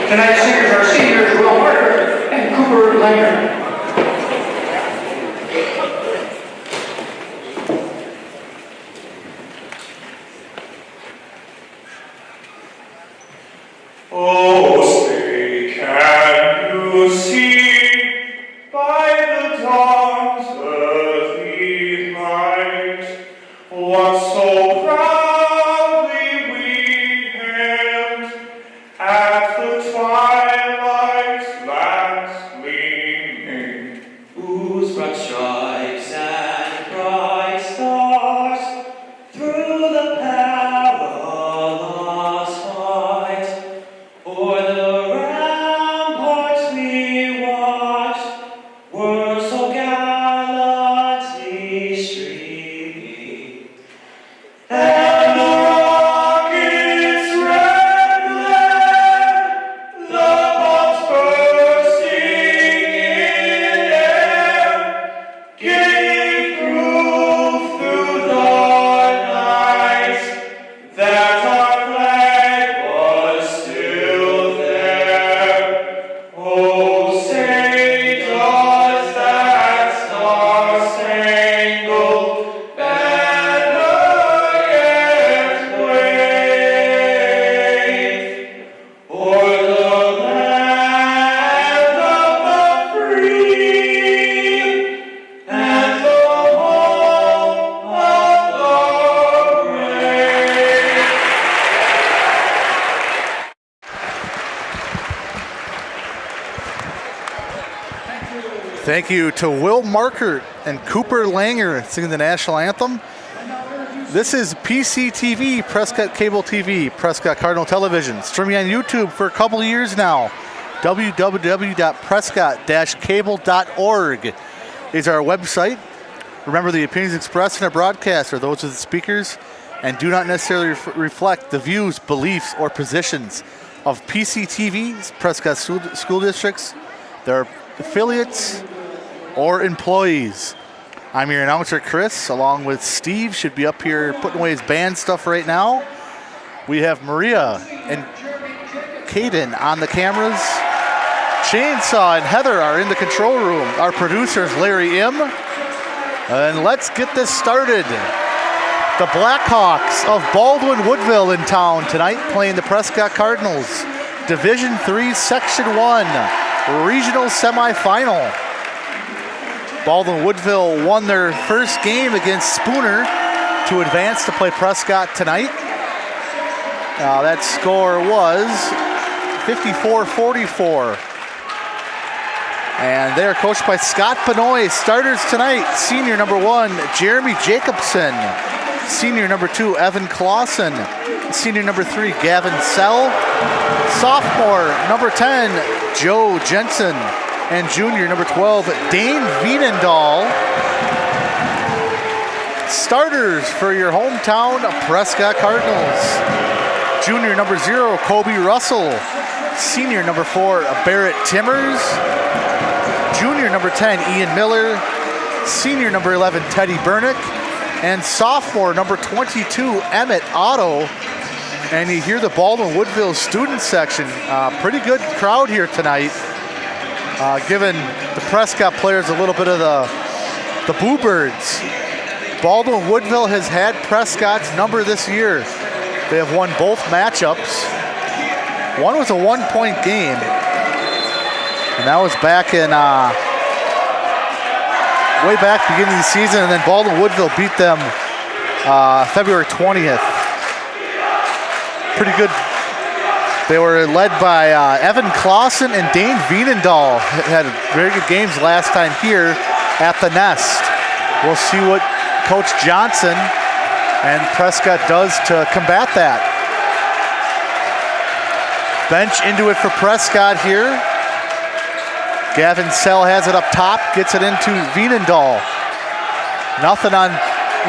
Tonight's singers are seniors Will Marker and Cooper Langer. Oh, say, can you see by the dawn's early light what so proudly we hailed at the twilight's last gleaming, whose broad stripes and bright stars through the perilous fight o'er the ramparts we watched were so gallantly streaming, and the rocket's red glare, the bombs bursting in air, gave proof through the night that our flag was still there. Oh, say does that star-spangled banner yet wave o'er the land of the free and the home of the brave? Thank you to Will Marker and Cooper Langer singing the national anthem. This is PCTV, Prescott Cable TV, Prescott Cardinal Television, streaming on YouTube for a couple of years now. www.prescott-cable.org is our website. Remember, the opinions expressed in our broadcast are those of the speakers and do not necessarily reflect the views, beliefs, or positions of PCTV, Prescott School Districts, their affiliates, or employees. I'm your announcer, Chris, along with Steve, should be up here putting away his band stuff right now. We have Maria and Caden on the cameras. Chainsaw and Heather are in the control room. Our producers, Larry M. And let's get this started. The Blackhawks of Baldwin-Woodville in town tonight, playing the Prescott Cardinals. Division III, Section 1, regional semifinal. Baldwin-Woodville won their first game against Spooner to advance to play Prescott tonight. That score was 54-44. And they're coached by Scott Benoit. Starters tonight, senior number 1, Jeremy Jacobson. Senior number 2, Evan Clausen. Senior number 3, Gavin Sell. Sophomore number 10, Joe Jensen. And junior number 12, Dane Wienendahl. Starters for your hometown Prescott Cardinals. Junior number 0, Kobe Russell. Senior number 4, Barrett Timmers. Junior number 10, Ian Miller. Senior number 11, Teddy Bernick. And sophomore number 22, Emmett Otto. And you hear the Baldwin-Woodville student section. Pretty good crowd here tonight. Giving the Prescott players a little bit of the Boo Birds. Baldwin-Woodville has had Prescott's number this year. They have won both matchups. One was a 1-point game, and that was back in way back beginning of the season, and then Baldwin-Woodville beat them February 20th. Pretty good. They were led by Evan Clausen and Dane Wienendahl. Had very good games last time here at the Nest. We'll see what Coach Johnson and Prescott does to combat that. Bench into it for Prescott here. Gavin Sell has it up top, gets it into Wienendahl. Nothing on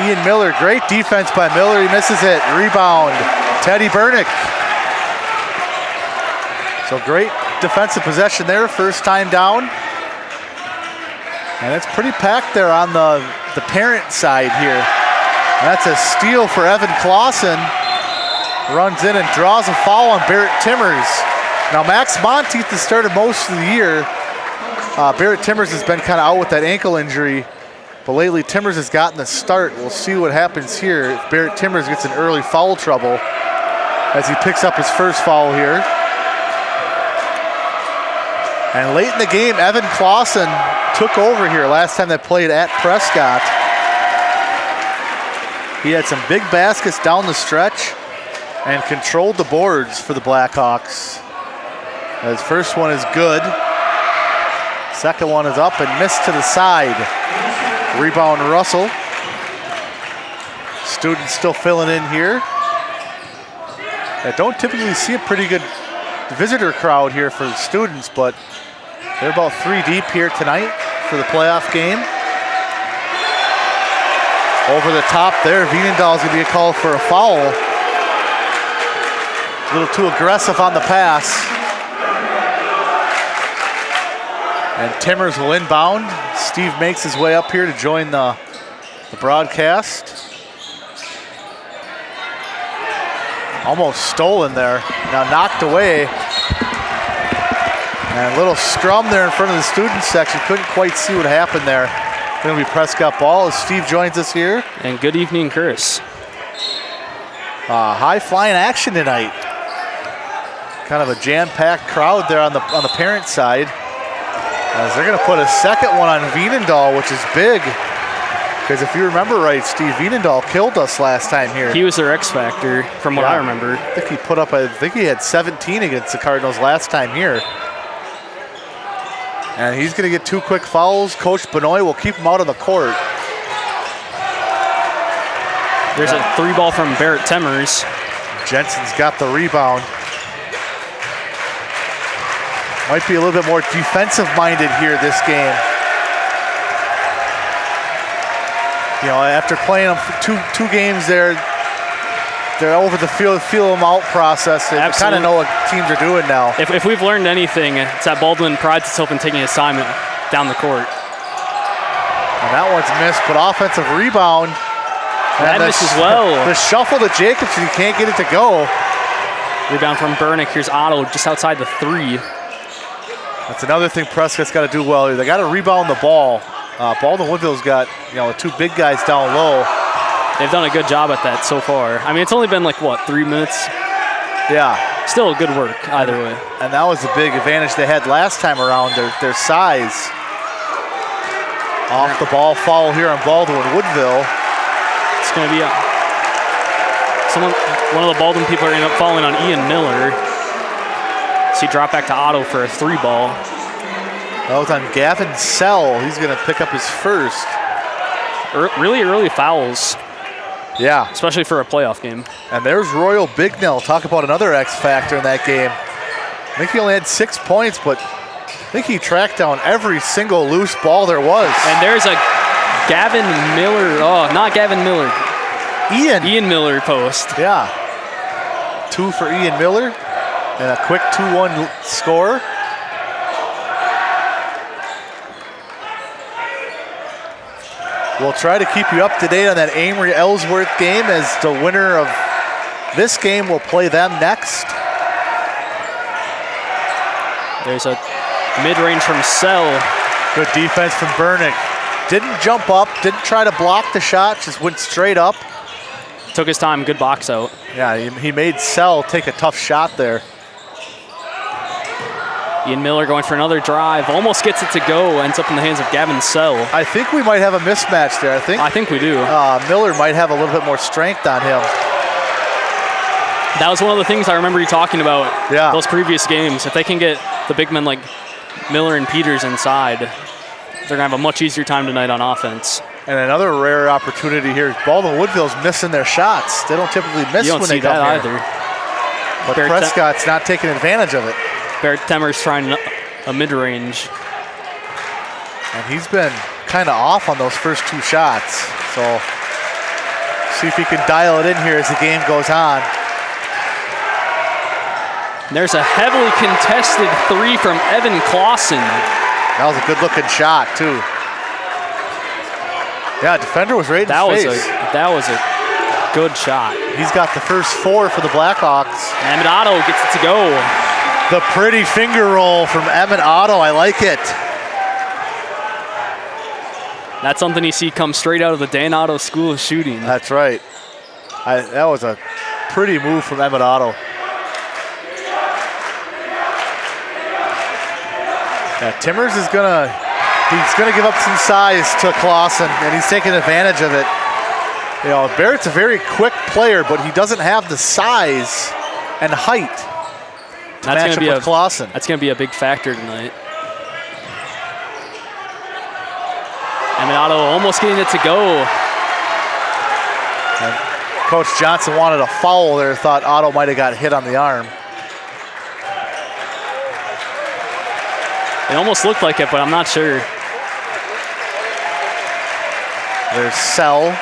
Ian Miller. Great defense by Miller. He misses it. Rebound, Teddy Bernick. So great defensive possession there, first time down. And it's pretty packed there on the parent side here. And that's a steal for Evan Clausen. Runs in and draws a foul on Barrett Timmers. Now, Max Monteith has started most of the year. Barrett Timmers has been kind of out with that ankle injury, but lately Timmers has gotten the start. We'll see what happens here if Barrett Timmers gets in early foul trouble as he picks up his first foul here. And late in the game, Evan Clausen took over here last time they played at Prescott. He had some big baskets down the stretch and controlled the boards for the Blackhawks. His first one is good. Second one is up and missed to the side. Rebound Russell. Students still filling in here. I don't typically see a pretty good visitor crowd here for the Students, but they're about 3 deep here tonight for the playoff game. Over the top there, Veenendaal's gonna be called for a foul. A little too aggressive on the pass. And Timmers will inbound. Steve makes his way up here to join the broadcast. Almost stolen there. Now knocked away. And a little scrum there in front of the student section. Couldn't quite see what happened there. It'll be Prescott ball as Steve joins us here. And good evening, Chris. High flying action tonight. Kind of a jam-packed crowd there on the parent side. As they're going to put a second one on Veenendaal, which is big. Because if you remember right, Steve, Veenendaal killed us last time here. He was their X factor, from what I remember. I think he put up, I think he had 17 against the Cardinals last time here. And he's going to get 2 quick fouls. Coach Benoit will keep him out of the court. There's a 3-ball from Barrett Timmers. Jensen's got the rebound. Might be a little bit more defensive-minded here this game. You know, after playing them for two games there, they're over the feel them out process. They kind of know what teams are doing now. If we've learned anything, it's that Baldwin prides itself in taking his time down the court. And that one's missed, but offensive rebound. That missed as well. The shuffle to Jacobson, he can't get it to go. Rebound from Bernick. Here's Otto just outside the 3. That's another thing Prescott's got to do well here. They got to rebound the ball. Baldwin-Woodville's got, you know, 2 big guys down low. They've done a good job at that so far. I mean, it's only been like, what, 3 minutes? Yeah. Still a good work either way. And that was the big advantage they had last time around, their size. Off the ball foul here on Baldwin-Woodville. It's going to be one of the Baldwin people are going to end up falling on Ian Miller. So he dropped back to Otto for a 3-ball. That was on Gavin Sell. He's going to pick up his first. Really early fouls. Yeah. Especially for a playoff game. And there's Royal Bignell. Talk about another X factor in that game. I think he only had 6 points, but I think he tracked down every single loose ball there was. And there's a Gavin Miller. Oh, not Gavin Miller. Ian Miller post. Yeah. 2 for Ian Miller. And a quick 2-1 score. We'll try to keep you up to date on that Amory-Ellsworth game as the winner of this game will play them next. There's a mid-range from Sell. Good defense from Bernick. Didn't jump up, didn't try to block the shot, just went straight up. Took his time, good box out. Yeah, he made Sell take a tough shot there. Ian Miller going for another drive, almost gets it to go, ends up in the hands of Gavin Sell. I think we might have a mismatch there. I think we do. Miller might have a little bit more strength on him. That was one of the things I remember you talking about those previous games. If they can get the big men like Miller and Peters inside, they're going to have a much easier time tonight on offense. And another rare opportunity here. Baldwin-Woodville's missing their shots. They don't typically miss when they come here. Either. But Prescott's not taking advantage of it. Barrett Timmers trying a mid-range. And he's been kind of off on those first 2 shots. So see if he can dial it in here as the game goes on. There's a heavily contested 3 from Evan Clausen. That was a good-looking shot, too. Yeah, defender was right in his face. That was a good shot. He's got the first 4 for the Blackhawks. And Otto gets it to go. The pretty finger roll from Emmett Otto. I like it. That's something you see come straight out of the Dan Otto School of Shooting. That's right. That was a pretty move from Emmett Otto. Yeah, Timmers is gonna give up some size to Clausen, and he's taking advantage of it. You know, Barrett's a very quick player, but he doesn't have the size and height to match up with Clausen. That's going to be a big factor tonight. Emmett Otto almost getting it to go. And Coach Johnson wanted a foul there, thought Otto might have got hit on the arm. It almost looked like it, but I'm not sure. There's Sell.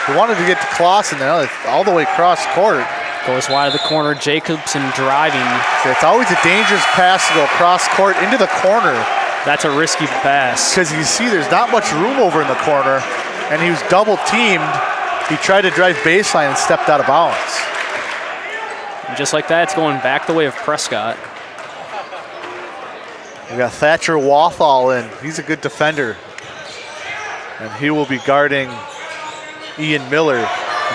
He wanted to get to Clausen there, all the way across court. Goes wide of the corner, Jacobson driving. It's always a dangerous pass to go across court into the corner. That's a risky pass. Because you see there's not much room over in the corner, and he was double teamed. He tried to drive baseline and stepped out of bounds. And just like that, it's going back the way of Prescott. We got Thatcher Wathall in. He's a good defender. And he will be guarding Ian Miller.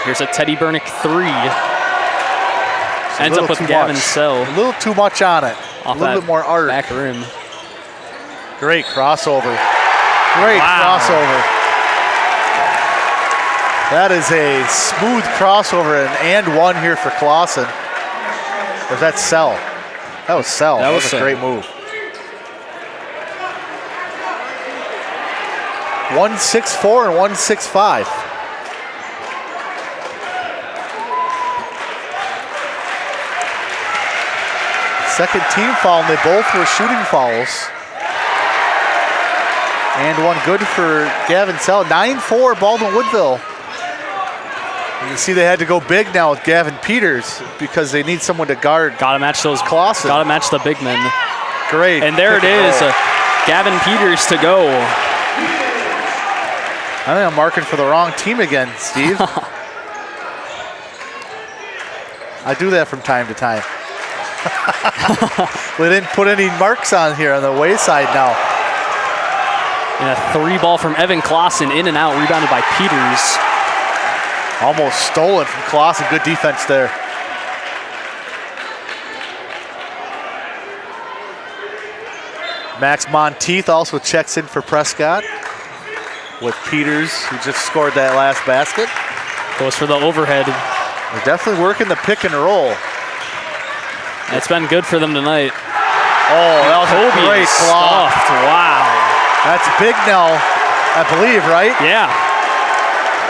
Here's a Teddy Bernick three. Ends up with Gavin Sell. A little too much on it. A little bit more arc. Back rim. Great crossover. Great crossover. That is a smooth crossover and one here for Clausen. Or that's Sell. That was Sell. That was a great move. 1-6-4 and 1-6-5. Second team foul, and they both were shooting fouls. And one good for Gavin Sell. 9-4 Baldwin-Woodville. You can see they had to go big now with Gavin Peters because they need someone to guard. Gotta match those. Clausen. Gotta match the big men. Great. And there it is. Gavin Peters to go. I think I'm marking for the wrong team again, Steve. I do that from time to time. We didn't put any marks on here on the way side now. And a three ball from Evan Clausen, in and out, rebounded by Peters. Almost stolen from Clausen. Good defense there. Max Monteith also checks in for Prescott with Peters, who just scored that last basket. Goes for the overhead. They're definitely working the pick and roll. It's been good for them tonight. Oh, that was a great block. Wow. That's Big Nell, I believe, right? Yeah.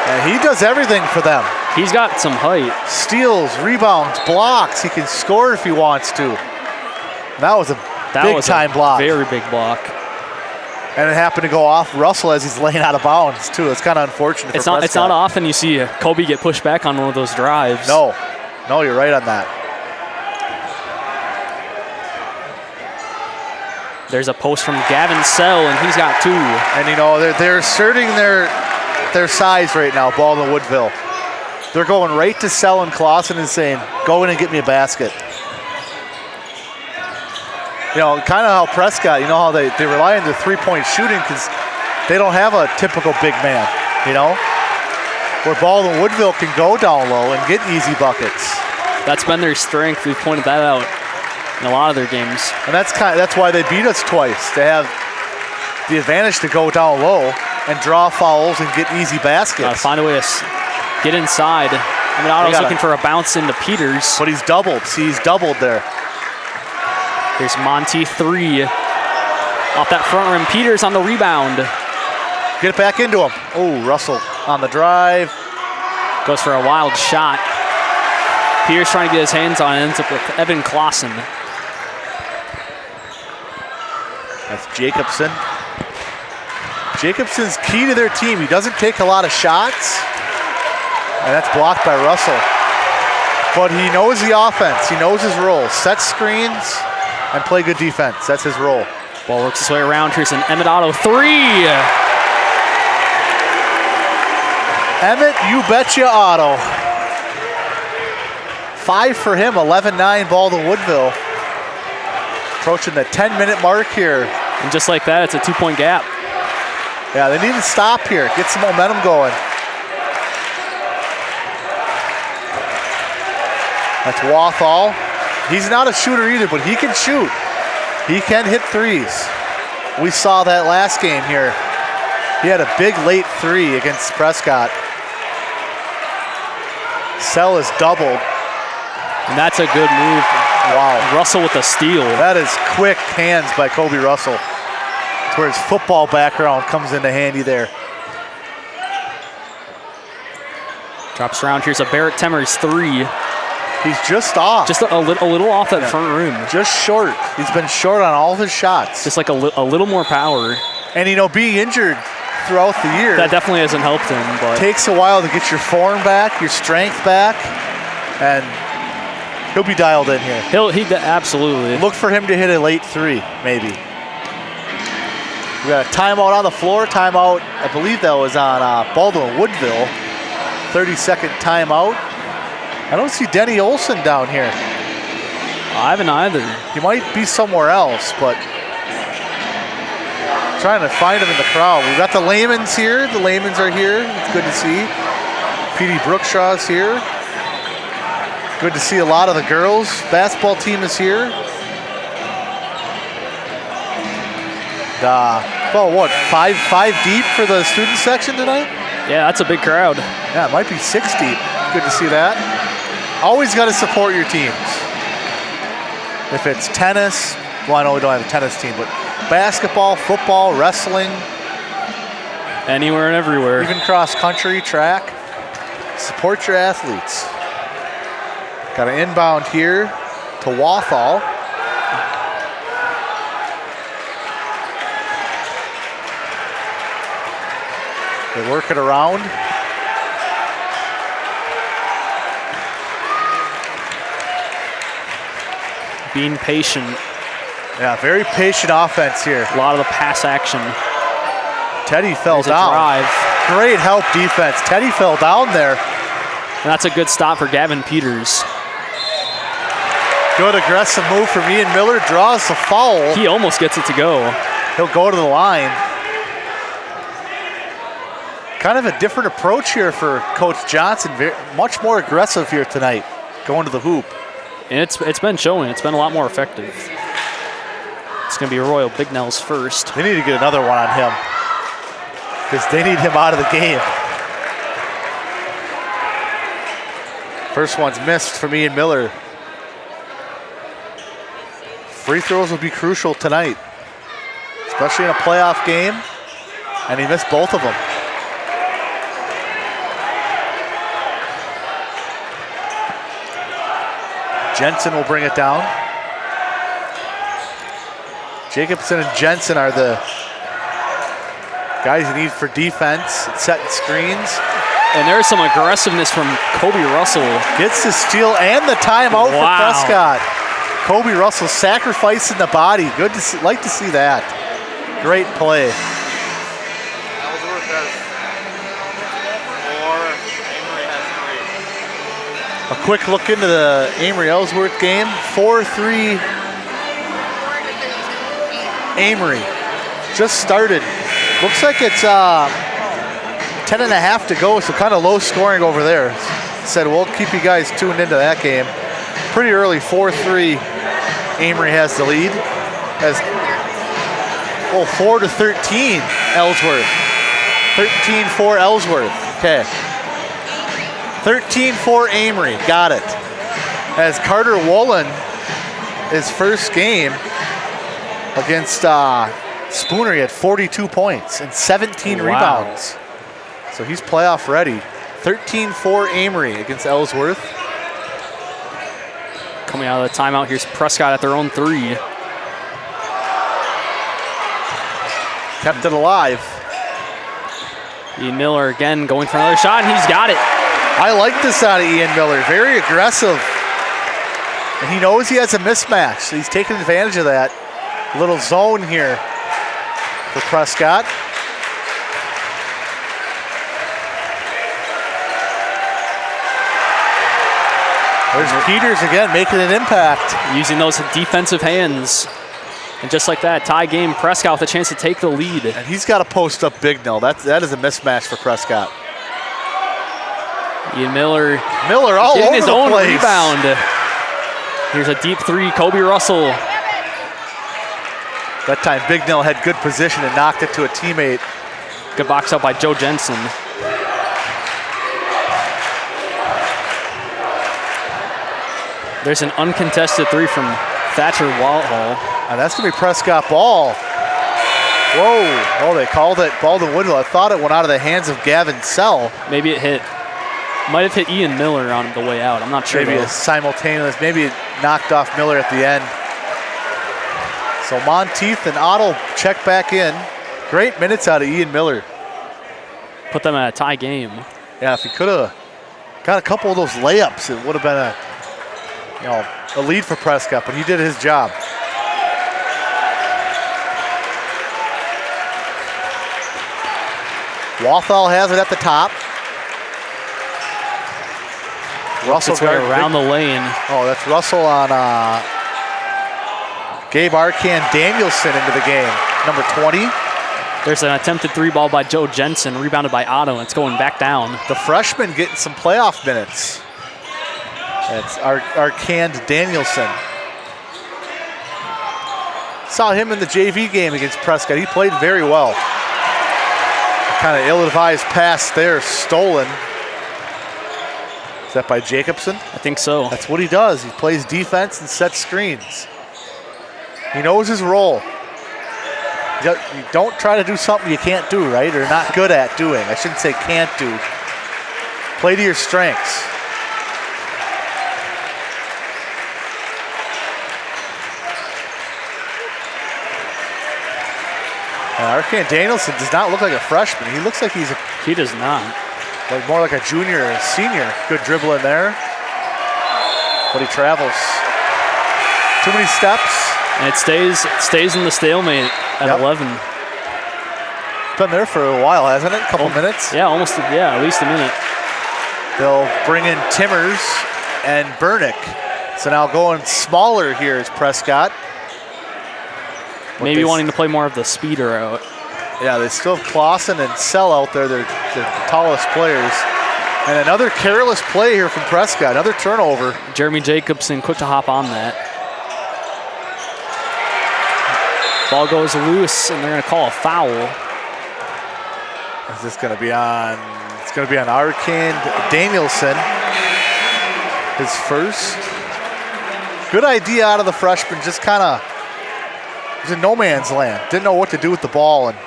And he does everything for them. He's got some height. Steals, rebounds, blocks. He can score if he wants to. That was a big-time block. Very big block. And it happened to go off Russell as he's laying out of bounds, too. It's kind of unfortunate for Prescott. It's not often you see Kobe get pushed back on one of those drives. No, you're right on that. There's a post from Gavin Sell, and he's got two. And, you know, they're asserting their size right now, Baldwin-Woodville. They're going right to Sell and Clausen and saying, go in and get me a basket. You know, kind of how Prescott, you know how they rely on their three-point shooting because they don't have a typical big man, you know? Where Baldwin-Woodville can go down low and get easy buckets. That's been their strength. We've pointed that out in a lot of their games. And that's why they beat us twice. They have the advantage to go down low and draw fouls and get easy baskets. Gotta find a way to get inside. I mean, Otto's looking for a bounce into Peters. But he's doubled. See, he's doubled there. Here's Monty three. Off that front rim. Peters on the rebound. Get it back into him. Oh, Russell on the drive. Goes for a wild shot. Peters trying to get his hands on it. Ends up with Evan Clausen. That's Jacobson. Jacobson's key to their team. He doesn't take a lot of shots. And that's blocked by Russell. But he knows the offense. He knows his role. Set screens and play good defense. That's his role. Ball works its way around. Here's an Emmett Otto three. Emmett, you betcha Otto. 5 for him, 11-9 Baldwin-Woodville. Approaching the 10-minute mark here. And just like that, it's a 2-point gap. Yeah, they need to stop here, get some momentum going. That's Wathall. He's not a shooter either, but he can shoot. He can hit threes. We saw that last game here. He had a big late three against Prescott. Sell is doubled. And that's a good move. Wow. Russell with the steal. That is quick hands by Kobe Russell. That's where his football background comes into handy there. Drops around. Here's a Barrett Temmers three. He's just off. Just a little off that front rim. Just short. He's been short on all of his shots. Just like a little more power. And, you know, being injured throughout the year. That definitely hasn't helped him. But takes a while to get your form back, your strength back, and he'll be dialed in here. Absolutely. Look for him to hit a late three, maybe. We got a timeout on the floor. Timeout, I believe that was on Baldwin-Woodville. 30-second timeout. I don't see Denny Olson down here. I haven't either. He might be somewhere else, but trying to find him in the crowd. We've got the Laymans here. The Laymans are here. It's good to see. P.D. Brookshaw's here. Good to see a lot of the girls. Basketball team is here. About what, five deep for the student section tonight? Yeah, that's a big crowd. Yeah, it might be 6 deep. Good to see that. Always got to support your teams. If it's tennis, well, I know we don't have a tennis team, but basketball, football, wrestling. Anywhere and everywhere. Even cross country, track. Support your athletes. Got an inbound here to Wathall. They work it around. Being patient. Yeah, very patient offense here. A lot of the pass action. Teddy fell There's a down. drive. Great help defense. Teddy fell down there. And that's a good stop for Gavin Peters. Good aggressive move from Ian Miller. Draws the foul. He almost gets it to go. He'll go to the line. Kind of a different approach here for Coach Johnson. Much more aggressive here tonight, going to the hoop. And it's been showing. It's been a lot more effective. It's going to be Royal Bignell's first. They need to get another one on him because they need him out of the game. First one's missed from Ian Miller. Free throws will be crucial tonight, especially in a playoff game, and he missed both of them. Jensen will bring it down. Jacobson and Jensen are the guys you need for defense, setting screens. And there's some aggressiveness from Kobe Russell. Gets the steal and the timeout for Prescott. Kobe Russell sacrificing the body. Good to see, like to see that. Great play. Ellsworth has 4, Amory has 3. A quick look into the Amory-Ellsworth game. 4-3 Amory. Just started. Looks like it's 10.5 to go, so kind of low scoring over there. Said we'll keep you guys tuned into that game. Pretty early, 4-3 Amory has the lead. As 4-13 Ellsworth. 13-4 Ellsworth. Okay. 13-4 Amory. Got it. As Carter Woolen, his first game against Spooner, he had 42 points and 17 rebounds. So he's playoff ready. 13-4 Amory against Ellsworth. Coming out of the timeout, here's Prescott at their own three. Kept it alive. Ian Miller again going for another shot, and he's got it. I like this out of Ian Miller. Very aggressive. And he knows he has a mismatch, so he's taking advantage of that. Little zone here for Prescott. There's Peters again making an impact. Using those defensive hands. And just like that, tie game, Prescott with a chance to take the lead. And he's got to post up big now. That is a mismatch for Prescott. Ian Miller all getting over his the own place. rebound. Here's a deep three, Kobe Russell. That time Big Nell had good position and knocked it to a teammate. Good box out by Joe Jensen. There's an uncontested three from Thatcher Walhall. And that's going to be Prescott ball. Whoa. Oh, they called it Baldwin-Woodville. I thought it went out of the hands of Gavin Sell. Maybe it hit. Might have hit Ian Miller on the way out. I'm not sure. Maybe a simultaneous. Maybe it knocked off Miller at the end. So Monteith and Otto check back in. Great minutes out of Ian Miller. Put them at a tie game. Yeah, if he could have got a couple of those layups, it would have been a lead for Prescott, but he did his job. Walthall has it at the top. Russell It's around the lane. Oh, that's Russell on Gabe Arcan Danielson into the game, number 20. There's an attempted three ball by Joe Jensen, rebounded by Otto, and it's going back down. The freshman getting some playoff minutes. That's Arcan Danielson. Saw him in the JV game against Prescott. He played very well. Kind of ill-advised pass there, stolen. Is that by Jacobson? I think so. That's what he does. He plays defense and sets screens. He knows his role. You don't try to do something you can't do, right? Or not good at doing. I shouldn't say can't do. Play to your strengths. Arcan Danielson does not look like a freshman. He looks like He does not. Like more like a junior or a senior. Good dribble in there. But he travels. Too many steps. And it stays in the stalemate at 11. Been there for a while, hasn't it? A couple minutes? Yeah, almost. Yeah, at least a minute. They'll bring in Timmers and Bernick. So now going smaller here is Prescott. But maybe wanting to play more of the speeder out. Yeah, they still have Clausen and Sell out there. They're the tallest players. And another careless play here from Prescott. Another turnover. Jeremy Jacobson quick to hop on that. Ball goes loose, and they're going to call a foul. Is this going to be on? It's going to be on Arcan Danielson. His first. Good idea out of the freshman. Just kind of was in no man's land. Didn't know what to do with the ball and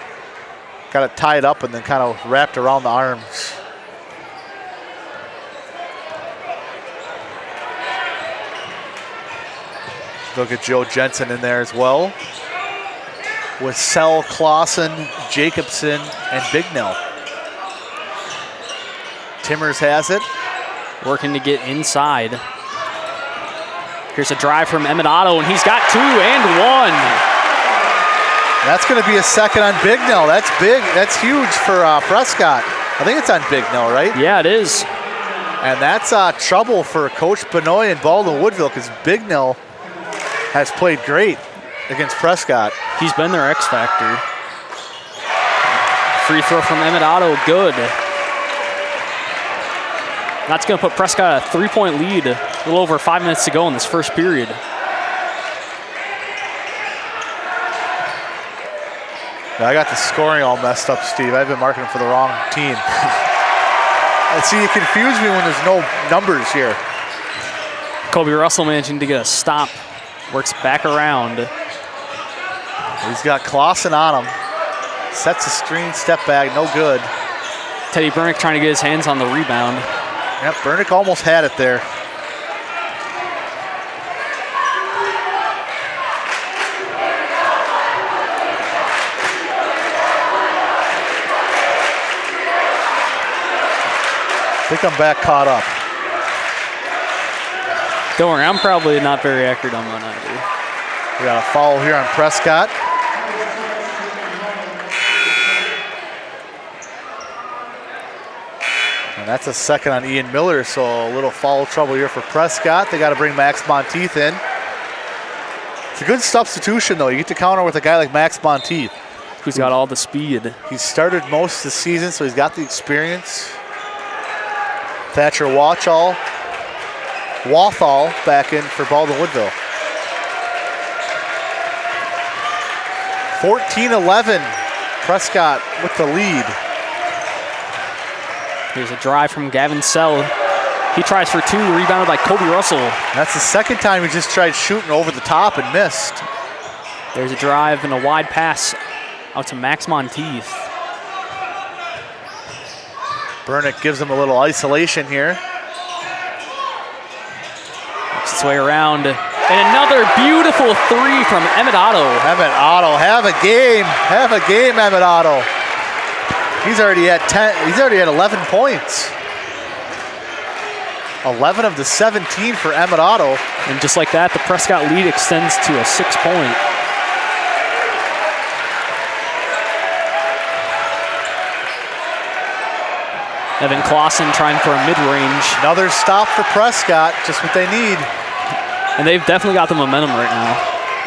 got it tied up and then kind of wrapped around the arms. Look at Joe Jensen in there as well. With Sell, Clausen, Jacobson, and Bignell. Timmers has it. Working to get inside. Here's a drive from Emmett Otto, and he's got 2 and 1. That's going to be a second on Bignell. That's big. That's huge for Prescott. I think it's on Bignell, right? Yeah, it is. And that's trouble for Coach Benoit and Baldwin-Woodville because Bignell has played great against Prescott. He's been their X factor. Free throw from Emmett Otto, good. That's going to put Prescott a 3-point lead. A little over 5 minutes to go in this first period. I got the scoring all messed up, Steve. I've been marking for the wrong team. See, you confuse me when there's no numbers here. Kobe Russell managing to get a stop. Works back around. He's got Clausen on him. Sets a screen, step back, no good. Teddy Bernick trying to get his hands on the rebound. Yep, Bernick almost had it there. I think I'm back caught up. Don't worry, I'm probably not very accurate on that either. We got a foul here on Prescott. And that's a second on Ian Miller, so a little foul trouble here for Prescott. They got to bring Max Monteith in. It's a good substitution, though. You get to counter with a guy like Max Monteith, who's got all the speed. He's started most of the season, so he's got the experience. Thatcher Wathall back in for Baldwin-Woodville. 14-11, Prescott with the lead. Here's a drive from Gavin Sell. He tries for two, rebounded by Kobe Russell. That's the second time he just tried shooting over the top and missed. There's a drive and a wide pass out to Max Monteith. Burnick gives him a little isolation here. Works its way around. And another beautiful three from Emmett Otto. Emmett Otto, have a game, Emmett Otto. He's already at 10. He's already at 11 points. 11 of the 17 for Emmett Otto. And just like that, the Prescott lead extends to a 6-point. Evan Clausen trying for a mid-range. Another stop for Prescott, just what they need. And they've definitely got the momentum right now.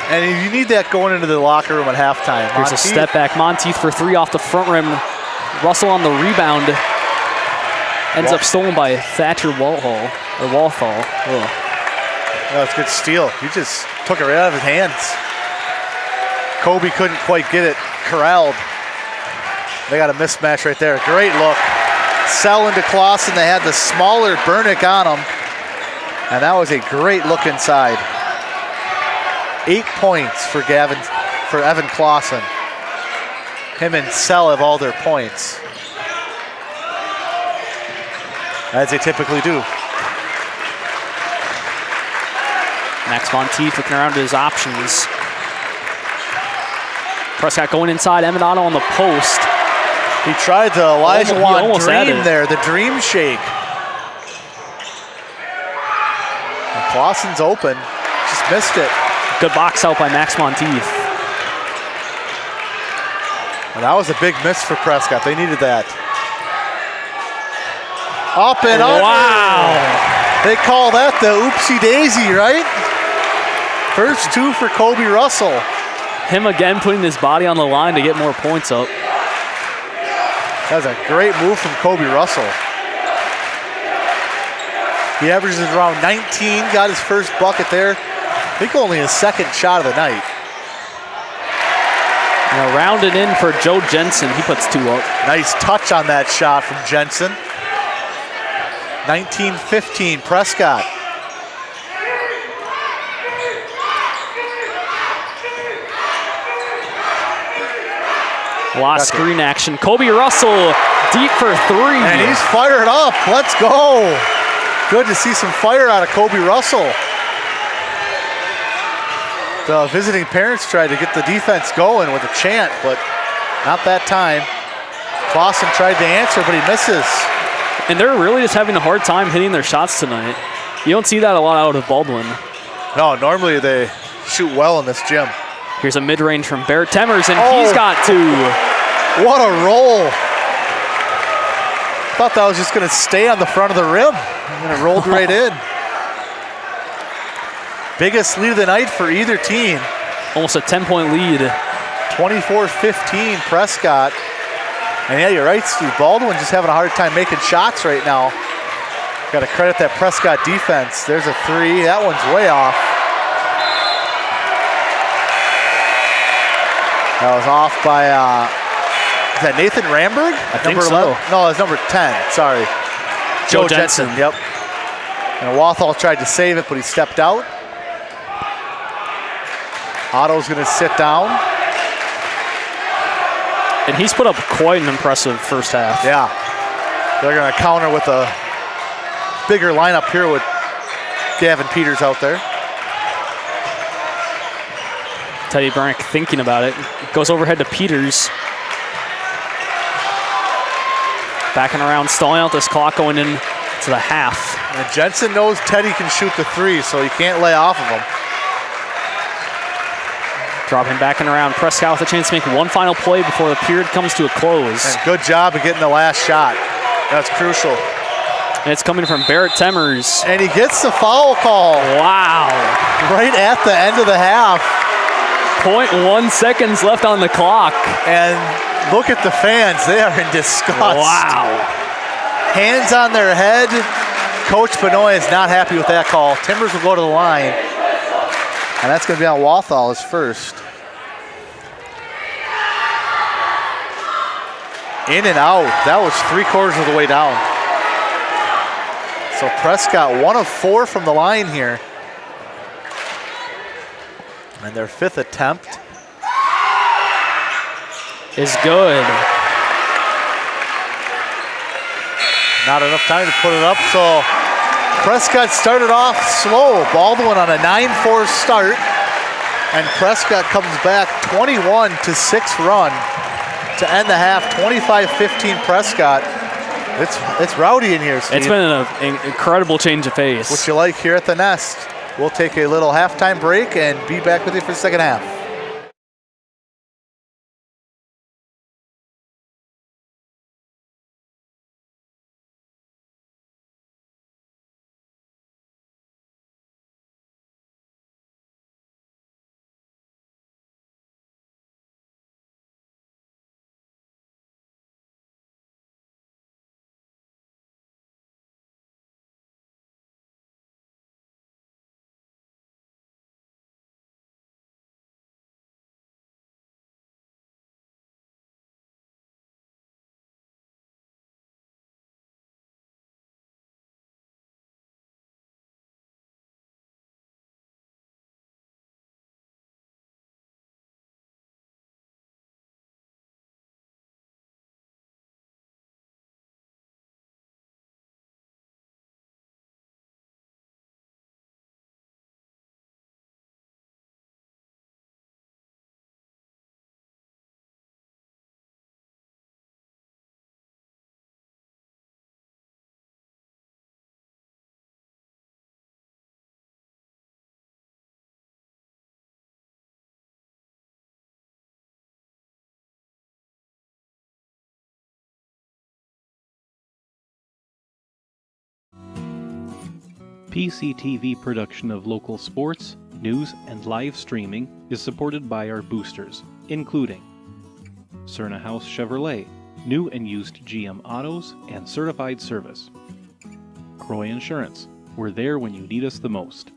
And you need that going into the locker room at halftime. Here's a step back. Monteith for three off the front rim. Russell on the rebound. Ends up stolen by Thatcher Walthall. Oh, that's a good steal. He just took it right out of his hands. Kobe couldn't quite get it corralled. They got a mismatch right there. Great look. Sell into Clausen. They had the smaller Burnick on him. And that was a great look inside. 8 points for Evan Clausen. Him and Sell have all their points, as they typically do. Max Monteith looking around to his options. Prescott going inside. Emmett Otto on the post. He tried the Elijah Wan dream there, the dream shake. And Clausen's open, just missed it. Good box out by Max Monteith. And that was a big miss for Prescott. They needed that. Up and up. Wow. They call that the oopsie daisy, right? First two for Kobe Russell. Him again putting his body on the line to get more points up. That was a great move from Kobe Russell. He averages around 19, got his first bucket there. I think only his second shot of the night. Now rounded in for Joe Jensen. He puts two up. Nice touch on that shot from Jensen. 19-15, Prescott. A lot of screen action. Kobe Russell deep for three. And he's fired up. Let's go. Good to see some fire out of Kobe Russell. The visiting parents tried to get the defense going with a chant, but not that time. Clausen tried to answer, but he misses. And they're really just having a hard time hitting their shots tonight. You don't see that a lot out of Baldwin. No, normally they shoot well in this gym. Here's a mid-range from Barrett Temmers, and he's got two. What a roll. Thought that was just going to stay on the front of the rim, and it rolled right in. Biggest lead of the night for either team. Almost a 10-point lead. 24-15, Prescott. And yeah, you're right, Steve. Baldwin just having a hard time making shots right now. Got to credit that Prescott defense. There's a three. That one's way off. That was off by, is that Nathan Ramberg? I think so. No, it's number 10, sorry. Joe Jensen, yep. And Wathall tried to save it, but he stepped out. Otto's gonna sit down. And he's put up quite an impressive first half. Yeah. They're gonna counter with a bigger lineup here with Gavin Peters out there. Teddy Burnick thinking about it. Goes overhead to Peters. Backing around, stalling out this clock going in to the half. And Jensen knows Teddy can shoot the three, so he can't lay off of him. Dropping backing around. Prescott with a chance to make one final play before the period comes to a close. And good job of getting the last shot. That's crucial. And it's coming from Barrett Temmers. And he gets the foul call. Wow. Right at the end of the half. .1 seconds left on the clock. And look at the fans. They are in disgust. Wow. Hands on their head. Coach Benoit is not happy with that call. Timbers will go to the line. And that's going to be on Walthall as first. In and out. That was 3/4 of the way down. So Prescott 1 of 4 from the line here. And their 5th attempt is good. Not enough time to put it up, so Prescott started off slow. Baldwin on a 9-4 start, and Prescott comes back 21-6 run to end the half. 25-15 Prescott. It's rowdy in here, Steve. It's been an incredible change of pace. What you like here at the Nest. We'll take a little halftime break and be back with you for the second half. PCTV production of local sports, news, and live streaming is supported by our boosters, including Cerna House Chevrolet, new and used GM autos and certified service. Croy Insurance, we're there when you need us the most.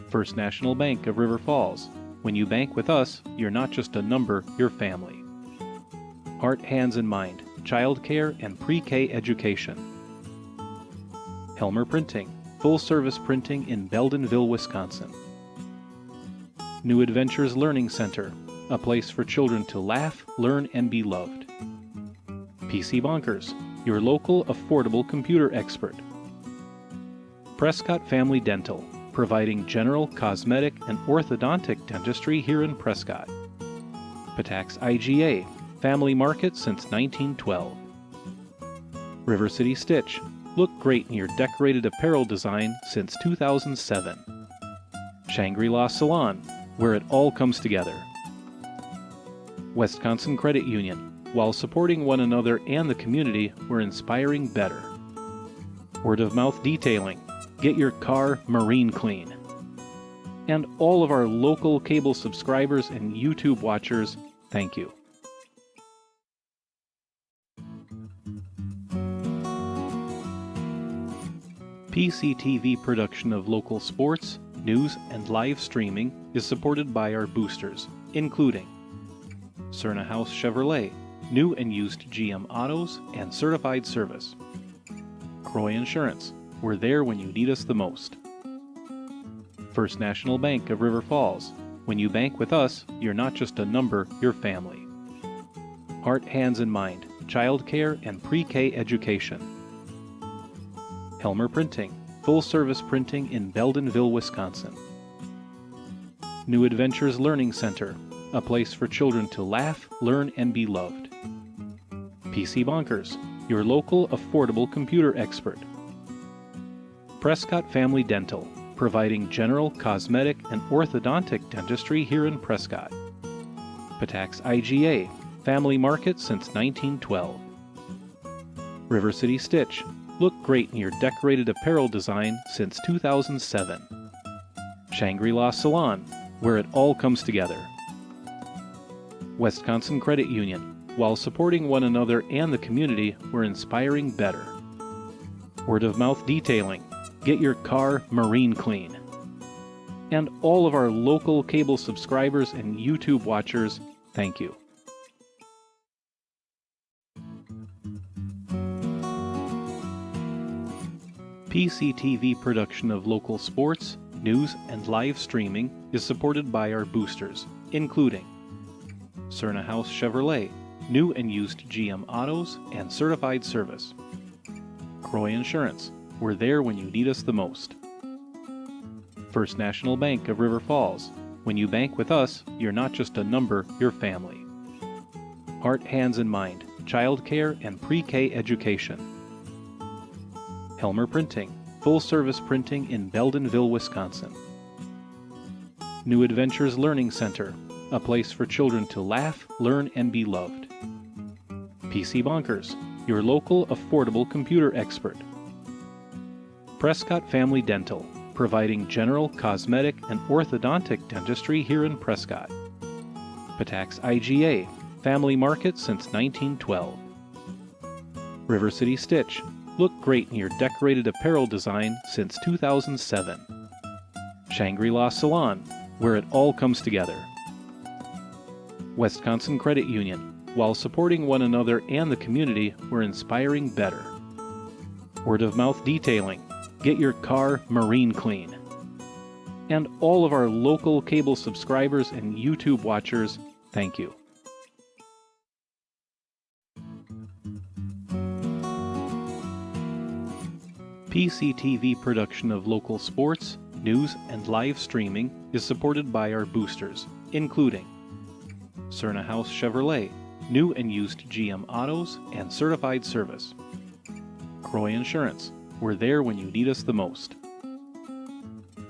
First National Bank of River Falls, when you bank with us, you're not just a number, you're family. Heart, Hands, and Mind, childcare and pre-K education. Helmer Printing, full-service printing in Baldwin-Woodville, Wisconsin. New Adventures Learning Center, a place for children to laugh, learn, and be loved. PC Bonkers, your local affordable computer expert. Prescott Family Dental, providing general, cosmetic, and orthodontic dentistry here in Prescott. Patax IGA, family market since 1912. River City Stitch, look great in your decorated apparel design since 2007. Shangri-La Salon, where it all comes together. Wisconsin Credit Union, while supporting one another and the community, we're inspiring better. Word of Mouth Detailing, get your car marine clean. And all of our local cable subscribers and YouTube watchers, thank you. PCTV production of local sports, news, and live streaming is supported by our boosters, including Cerna House Chevrolet, new and used GM autos and certified service. Croy Insurance, we're there when you need us the most. First National Bank of River Falls, when you bank with us, you're not just a number, you're family. Heart, Hands, and Mind, childcare and pre-K education. Helmer Printing, full-service printing in Baldwin-Woodville, Wisconsin. New Adventures Learning Center, a place for children to laugh, learn, and be loved. PC Bonkers, your local affordable computer expert. Prescott Family Dental, providing general, cosmetic, and orthodontic dentistry here in Prescott. Patax IGA, family market since 1912. River City Stitch, look great in your decorated apparel design since 2007. Shangri-La Salon, where it all comes together. Wisconsin Credit Union. While supporting one another and the community, we're inspiring better. Word of mouth detailing. Get your car marine clean. And all of our local cable subscribers and YouTube watchers, thank you. PCTV production of local sports, news, and live streaming is supported by our boosters, including Cerna House Chevrolet, new and used GM autos and certified service. Croy Insurance, we're there when you need us the most. First National Bank of River Falls, when you bank with us, you're not just a number, you're family. Heart, Hands and Mind, childcare and pre-K education. Helmer Printing, full-service printing in Baldwin-Woodville, Wisconsin. New Adventures Learning Center, a place for children to laugh, learn, and be loved. PC Bonkers, your local affordable computer expert. Prescott Family Dental, providing general, cosmetic, and orthodontic dentistry here in Prescott. Patax IGA, family market since 1912. River City Stitch, look great in your decorated apparel design since 2007. Shangri-La Salon, where it all comes together. Wisconsin Credit Union. While supporting one another and the community, we're inspiring better. Word of mouth detailing. Get your car marine clean. And all of our local cable subscribers and YouTube watchers, thank you. PCTV production of local sports, news, and live streaming is supported by our boosters, including Cerna House Chevrolet, new and used GM autos and certified service. Croy Insurance, we're there when you need us the most.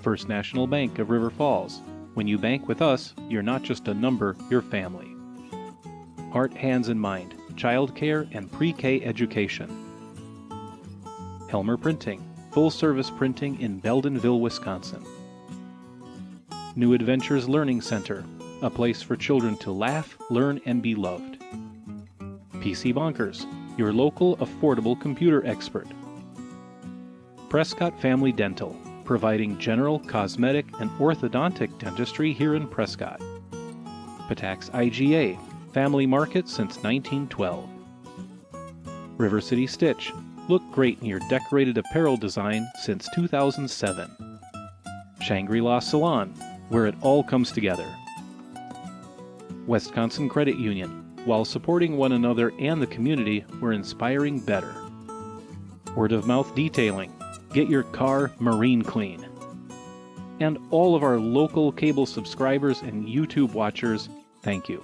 First National Bank of River Falls, when you bank with us, you're not just a number, you're family. Heart, Hands and Mind, childcare and pre-K education. Helmer Printing, full-service printing in Baldwin-Woodville, Wisconsin. New Adventures Learning Center, a place for children to laugh, learn, and be loved. PC Bonkers, your local affordable computer expert. Prescott Family Dental, providing general, cosmetic, and orthodontic dentistry here in Prescott. Patax IGA, family market since 1912. River City Stitch, look great in your decorated apparel design since 2007. Shangri-La Salon, where it all comes together. Wisconsin Credit Union. While supporting one another and the community, we're inspiring better. Word of mouth detailing. Get your car marine clean. And all of our local cable subscribers and YouTube watchers, thank you.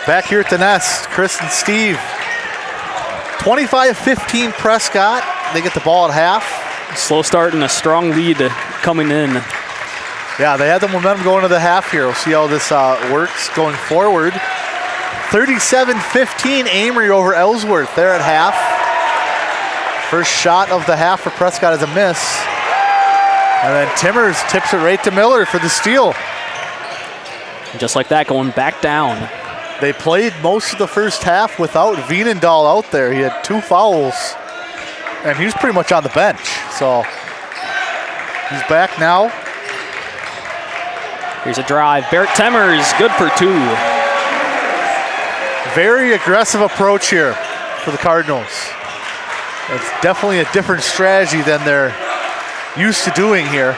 Back here at the nest, Chris and Steve. 25-15 Prescott. They get the ball at half. Slow start and a strong lead coming in. Yeah, they had the momentum going to the half here. We'll see how this works going forward. 37-15 Amory over Ellsworth there at half. First shot of the half for Prescott is a miss. And then Timmers tips it right to Miller for the steal. Just like that, going back down. They played most of the first half without Vienendahl out there. He had 2 fouls, and he was pretty much on the bench. So he's back now. Here's a drive. Barrett Timmers, good for 2. Very aggressive approach here for the Cardinals. It's definitely a different strategy than they're used to doing here.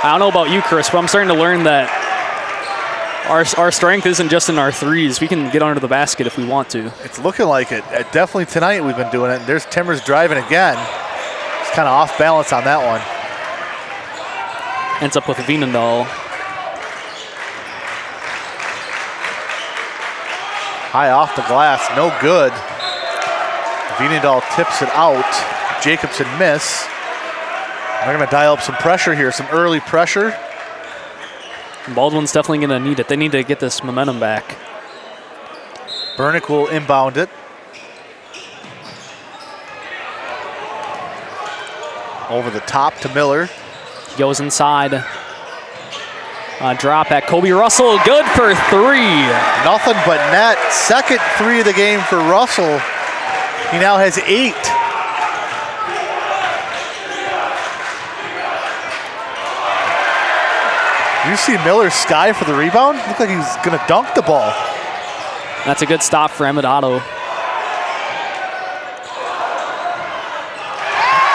I don't know about you, Chris, but I'm starting to learn that our strength isn't just in our threes. We can get under the basket if we want to. It's looking like it. Definitely tonight we've been doing it. There's Timmers driving again. It's kind of off balance on that one. Ends up with Vienendahl. High off the glass, no good. Vienendahl tips it out. Jacobson miss. They're going to dial up some pressure here, some early pressure. Baldwin's definitely going to need it. They need to get this momentum back. Bernick will inbound it. Over the top to Miller. He goes inside. Drop at Kobe Russell, good for 3. Nothing but net. Second 3 of the game for Russell. He now has 8. You see Miller sky for the rebound? Looked like he's going to dunk the ball. That's a good stop for Emmett Otto.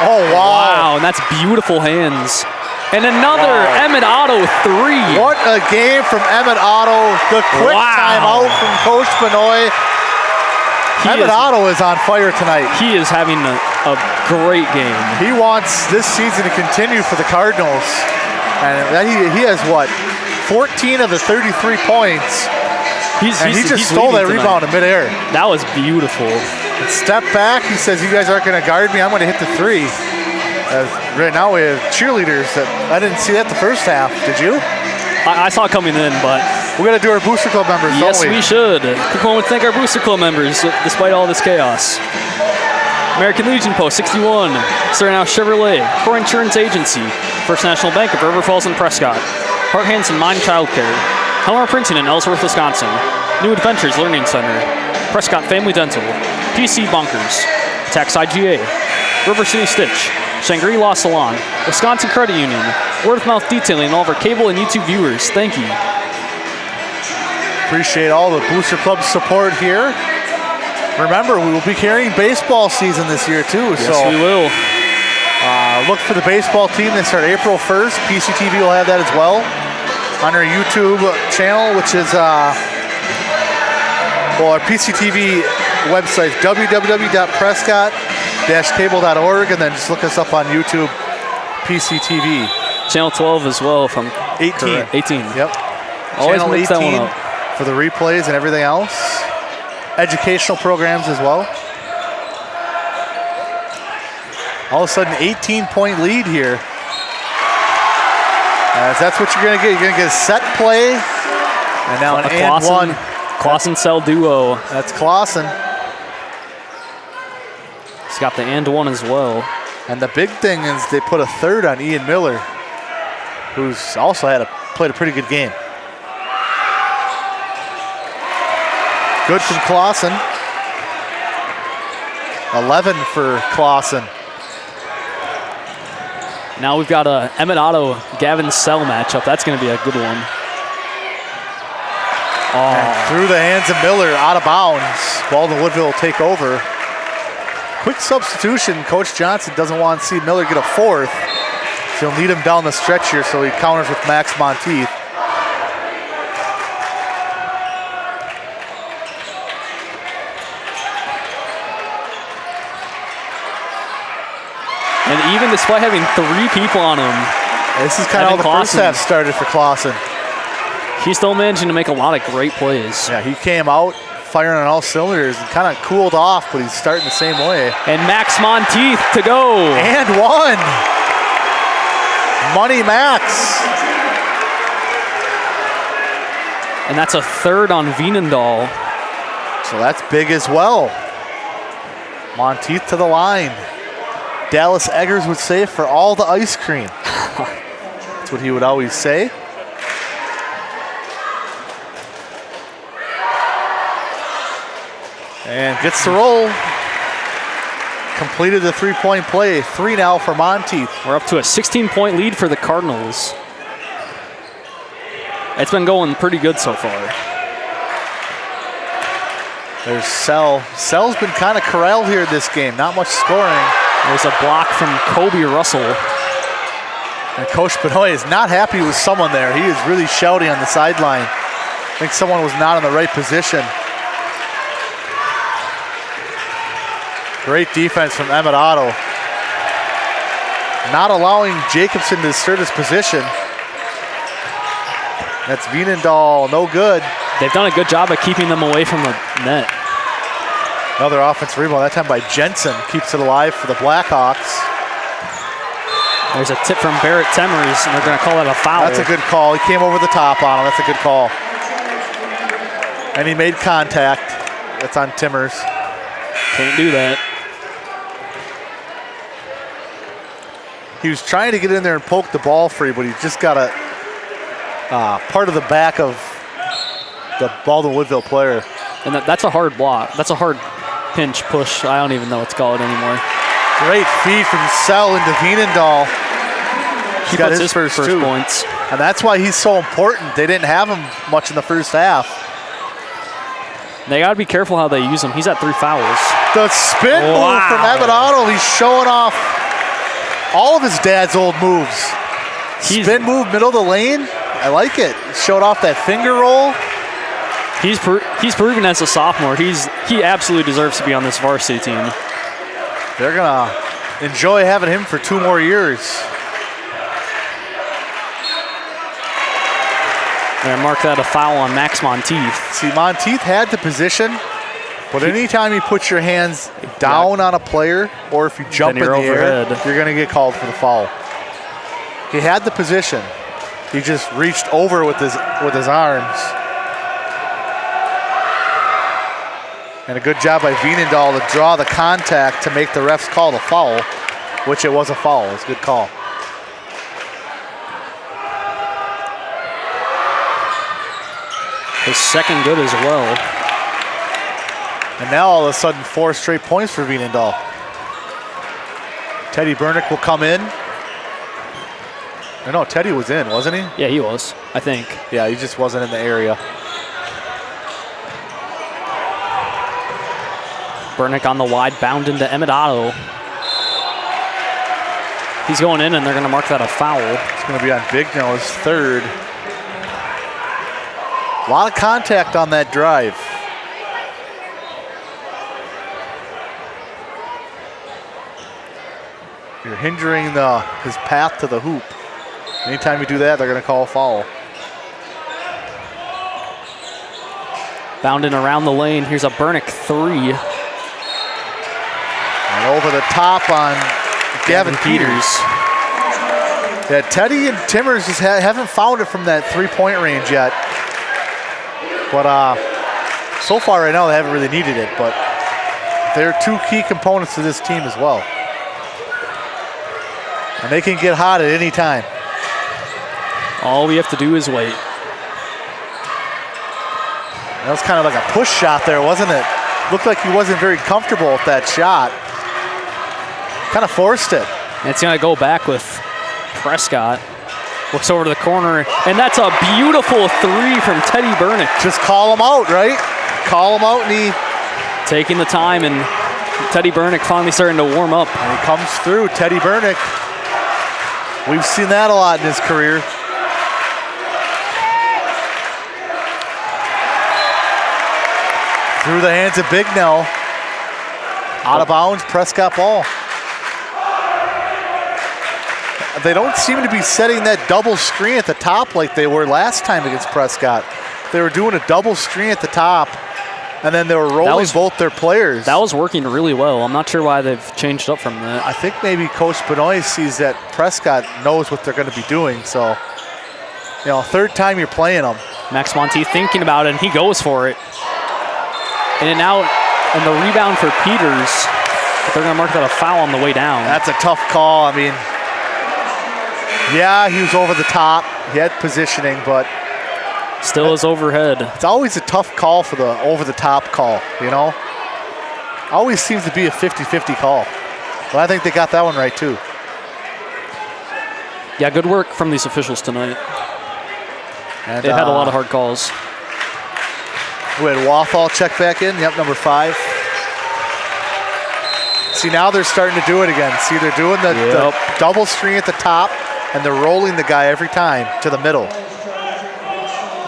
Oh, wow. Wow, and that's beautiful hands. And another Emmett Otto 3. What a game from Emmett Otto. The quick timeout from Coach Benoit. Emmett Otto is on fire tonight. He is having a great game. He wants this season to continue for the Cardinals. And he has, what, 14 of the 33 points. He just stole that rebound in midair. That was beautiful. And step back. He says, you guys aren't going to guard me. I'm going to hit the 3. Right now we have cheerleaders. I didn't see that the first half. Did you? I saw it coming in, but... we got to do our Booster Club members, don't we? Yes, we should. Quick moment to thank our Booster Club members, despite all this chaos. American Legion Post 61, Sterrenhouse Chevrolet, Core Insurance Agency, First National Bank of River Falls and Prescott, Hart Hansen Mine Childcare, Helmer Printing in Ellsworth, Wisconsin, New Adventures Learning Center, Prescott Family Dental, PC Bunkers, Tax IGA, River City Stitch, Shangri-La Salon, Wisconsin Credit Union, Word of Mouth Detailing, and all of our cable and YouTube viewers. Thank you. Appreciate all the Booster Club support here. Remember, we will be carrying baseball season this year too. Yes, so we will. Look for the baseball team. They start April 1st. PCTV will have that as well on our YouTube channel, which is our PCTV website, www.prescott-cable.org, and then just look us up on YouTube, PCTV. Channel 12 as well from 18. 18. Yep. Always Channel mix 18 that one up. for the replays and everything else. Educational programs as well. All of a sudden, 18-point lead here. That's what you're going to get. You're going to get a set play, and now an and one. Clausen-Cell duo. That's Clausen. He's got the and one as well. And the big thing is they put a third on Ian Miller, who's also played a pretty good game. Good from Clausen. 11 for Clausen. Now we've got a Emmett Otto Gavin Sell matchup. That's going to be a good one. And through the hands of Miller, out of bounds. Baldwin-Woodville will take over. Quick substitution. Coach Johnson doesn't want to see Miller get a 4th. So he'll lead him down the stretch here, so he counters with Max Monteith. And even despite having 3 people on him, this is kind of how the first half started for Clausen. He's still managing to make a lot of great plays. Yeah, he came out firing on all cylinders and kind of cooled off, but he's starting the same way. And Max Monteith to go. And one. Money Max. And that's a third on Veenendahl. So that's big as well. Monteith to the line. Dallas Eggers would say, for all the ice cream. That's what he would always say. And gets the roll. Completed the 3-point play. 3 now for Monteith. We're up to a 16-point lead for the Cardinals. It's been going pretty good so far. There's Sell. Sell's been kind of corralled here this game. Not much scoring. There's a block from Kobe Russell. And Coach Benoit is not happy with someone there. He is really shouting on the sideline. I think someone was not in the right position. Great defense from Emmett Otto. Not allowing Jacobson to assert his position. That's Veenendahl, no good. They've done a good job of keeping them away from the net. Another offensive rebound, that time by Jensen. Keeps it alive for the Blackhawks. There's a tip from Barrett Temmers, and they're going to call it a foul. That's a good call. He came over the top on him. That's a good call. And he made contact. That's on Timmers. Can't do that. He was trying to get in there and poke the ball free, but he just got a part of the back of the Baldwin-Woodville player. And that's a hard block. That's a hard pinch push. I don't even know what to call it anymore. Great feed from Sell into Veenendahl. He got puts his first two points. And that's why he's so important. They didn't have him much in the first half. They got to be careful how they use him. He's at 3 fouls. The spin move from Emmett Otto. He's showing off all of his dad's old moves. Spin move, middle of the lane. I like it. Showed off that finger roll. He's proven as a sophomore. He absolutely deserves to be on this varsity team. They're gonna enjoy having him for 2 more years. They're gonna mark that a foul on Max Monteith. See, Monteith had the position, but anytime you put your hands down on a player, or if you jump in the air, you're gonna get called for the foul. He had the position. He just reached over with his arms. And a good job by Veenendahl to draw the contact to make the refs call the foul, which it was a foul. It was a good call. His second good as well. And now all of a sudden 4 straight points for Veenendahl. Teddy Bernick will come in. No, Teddy was in, wasn't he? Yeah, he was, I think. Yeah, he just wasn't in the area. Bernick on the wide, bound into Emmett Otto. He's going in, and they're going to mark that a foul. It's going to be on Bignell's third. A lot of contact on that drive. You're hindering his path to the hoop. Anytime you do that, they're going to call a foul. Bounding around the lane. Here's a Bernick 3. And over the top on Gavin Peters. Yeah, Teddy and Timmers just haven't found it from that 3-point range yet. But so far right now, they haven't really needed it. But they're 2 key components to this team as well. And they can get hot at any time. All we have to do is wait. That was kind of like a push shot there, wasn't it? Looked like he wasn't very comfortable with that shot. Kind of forced it. And it's going to go back with Prescott. Looks over to the corner, and that's a beautiful 3 from Teddy Bernick. Just call him out, right? Call him out, and he... Taking the time, and Teddy Bernick finally starting to warm up. And he comes through, Teddy Bernick. We've seen that a lot in his career. Through the hands of Bignell. Out of bounds, Prescott ball. they don't seem to be setting that double screen at the top like they were last time against Prescott. They were doing a double screen at the top, and then they were rolling both their players. That was working really well. I'm not sure why they've changed up from that. I think maybe Coach Benoit sees that Prescott knows what they're going to be doing. So, third time you're playing them. Max Monteith thinking about it, and he goes for it. In and out, and the rebound for Peters. But they're going to mark that a foul on the way down. That's a tough call. I mean, yeah, he was over the top. He had positioning, but still is overhead. It's always a tough call for the over-the-top call, Always seems to be a 50-50 call. But I think they got that one right, too. Yeah, good work from these officials tonight. And, they've had a lot of hard calls. We had Wathall check back in. Yep, number 5. See, now they're starting to do it again. See, they're doing the double screen at the top, and they're rolling the guy every time to the middle.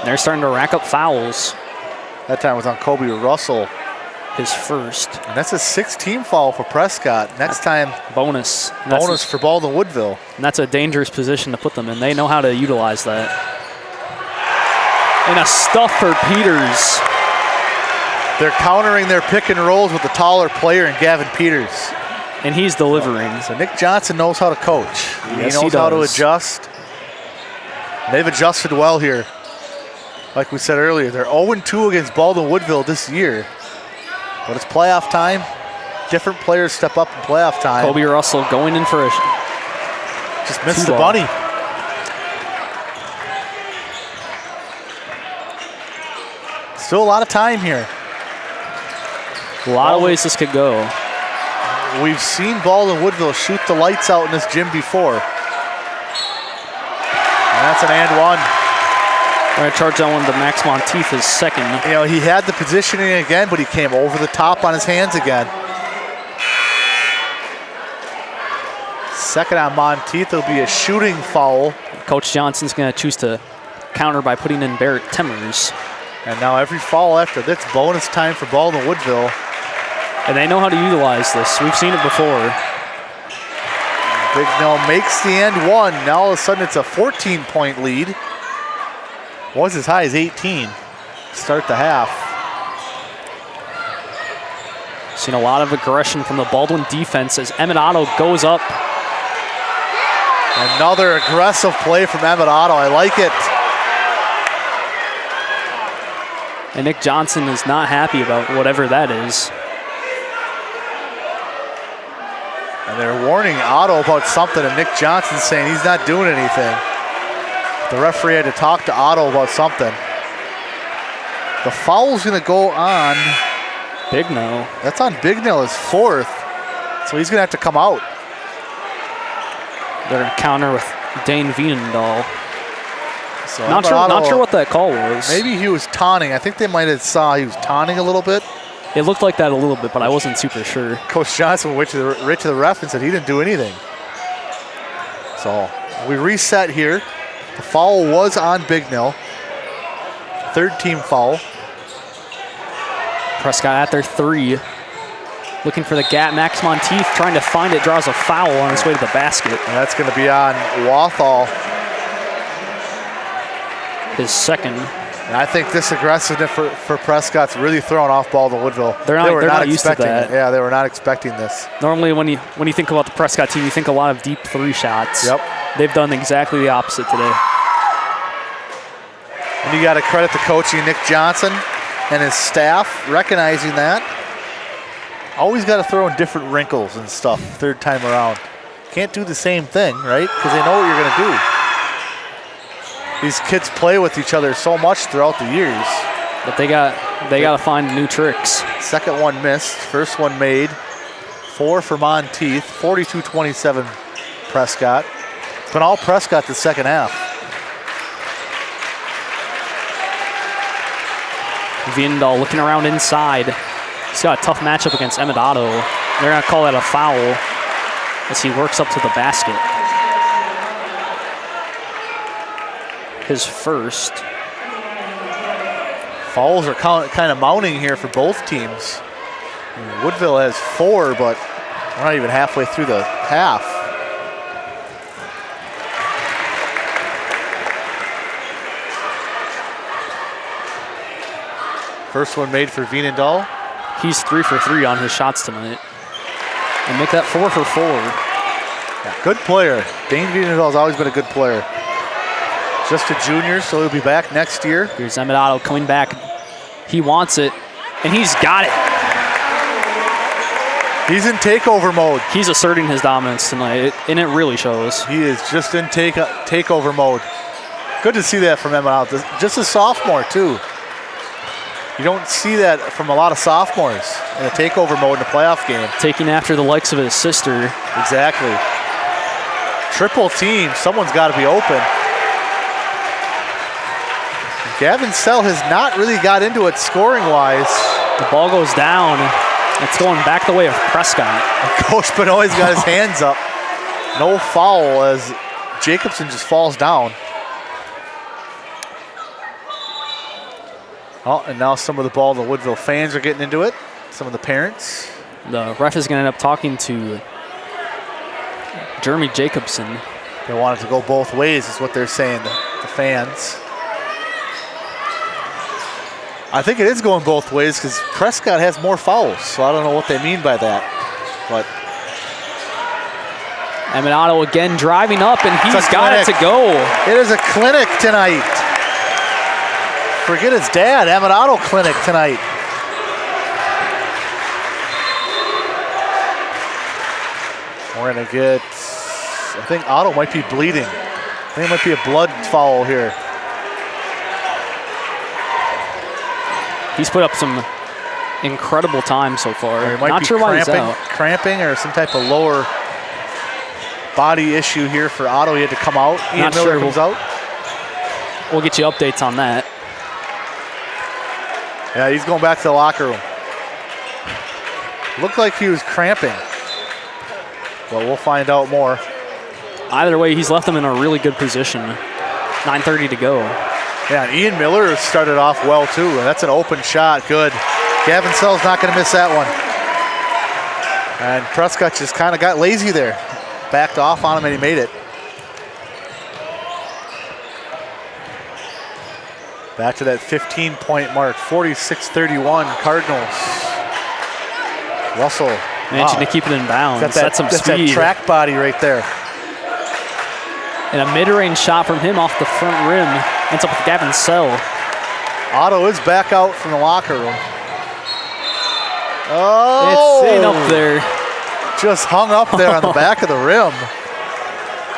They're starting to rack up fouls. That time was on Kobe Russell. His first. And that's a 6-team foul for Prescott. Next time, bonus. Bonus for Baldwin-Woodville. And that's a dangerous position to put them in. They know how to utilize that. And a stuff for Peters. They're countering their pick and rolls with the taller player in Gavin Peters. And he's delivering. So Nick Johnson knows how to coach. Yes, he knows how to adjust. They've adjusted well here. Like we said earlier, they're 0-2 against Baldwin-Woodville this year. But it's playoff time. Different players step up in playoff time. Kobe Russell going in for a just missed the bunny. Still a lot of time here. A lot of ways this could go. We've seen Baldwin-Woodville shoot the lights out in this gym before. And that's an and one. We're going to charge that one to Max Monteith, his second. He had the positioning again, but he came over the top on his hands again. Second on Monteith, it'll be a shooting foul. Coach Johnson's going to choose to counter by putting in Barrett Timmers. And now every foul after that's bonus time for Baldwin-Woodville. And they know how to utilize this. We've seen it before. Bignell makes the end one. Now all of a sudden it's a 14-point lead. Was as high as 18. Start the half. Seen a lot of aggression from the Baldwin defense as Emmett Otto goes up. Another aggressive play from Emmett Otto. I like it. And Nick Johnson is not happy about whatever that is. And they're warning Otto about something, and Nick Johnson's saying he's not doing anything. The referee had to talk to Otto about something. The foul's going to go on Bignell. That's on Bignell, his 4th. So he's going to have to come out. They're going to counter with Dane Vienendahl. So not sure what that call was. Maybe he was taunting. I think they might have saw he was taunting a little bit. It looked like that a little bit, but I wasn't super sure. Coach Johnson went to the ref and said he didn't do anything. So we reset here. The foul was on Bignell. 3rd team foul. Prescott at their 3. Looking for the gap. Max Monteith trying to find it, draws a foul on his way to the basket. And that's going to be on Wathall. His second. And I think this aggressiveness for Prescott's really thrown off Baldwin-Woodville. They're not used to that. Yeah, they were not expecting this. Normally when you think about the Prescott team, you think a lot of deep 3 shots. Yep. They've done exactly the opposite today. And you got to credit the coaching, Nick Johnson and his staff, recognizing that. Always got to throw in different wrinkles and stuff 3rd time around. Can't do the same thing, right? Because they know what you're going to do. These kids play with each other so much throughout the years. But they got to find new tricks. Second one missed, first one made. 4 for Monteith, 42-27 Prescott. It's been all Prescott the second half. Viendahl looking around inside. He's got a tough matchup against Emmett Otto. They're going to call that a foul as he works up to the basket. His first. Fouls are kind of mounting here for both teams. Woodville has 4, but we're not even halfway through the half. First one made for Veenendahl. He's 3 for 3 on his shots tonight. And make that 4 for 4. Yeah, good player. Dane Veenendahl has always been a good player. Just a junior, so he'll be back next year. Here's Emmett Otto coming back. He wants it, and he's got it. He's in takeover mode. He's asserting his dominance tonight, and it really shows. He is just in takeover mode. Good to see that from Emmett Otto. Just a sophomore, too. You don't see that from a lot of sophomores in a takeover mode in a playoff game. Taking after the likes of his sister. Exactly. Triple team. Someone's got to be open. Gavin Sell has not really got into it scoring-wise. The ball goes down. It's going back the way of Prescott. Coach Benoit's got his hands up. No foul as Jacobson just falls down. Oh, and now some of the Baldwin-Woodville fans are getting into it. Some of the parents. The ref is going to end up talking to Jeremy Jacobson. They want it to go both ways is what they're saying, the fans. I think it is going both ways because Prescott has more fouls, so I don't know what they mean by that. But Emmett Otto again driving up, and he's got it to go. It is a clinic tonight. Forget his dad, Emmett Otto clinic tonight. We're going to get, I think Otto might be bleeding. I think it might be a blood foul here. He's put up some incredible time so far. Not sure why he's out. Cramping or some type of lower body issue here for Otto. He had to come out. Ian Miller comes out. We'll get you updates on that. Yeah, he's going back to the locker room. Looked like he was cramping. But we'll find out more. Either way, he's left them in a really good position. 9:30 to go. Yeah, and Ian Miller started off well, too. And that's an open shot. Good. Gavin Sell's not going to miss that one. And Prescott just kind of got lazy there. Backed off on him, and he made it. Back to that 15-point mark. 46-31, Cardinals. Russell. Managing to keep it in bounds. That's some speed. That track body right there. And a mid-range shot from him off the front rim. Ends up with Gavin Sell. Otto is back out from the locker room. Oh! It's in up there. Just hung up there on the back of the rim.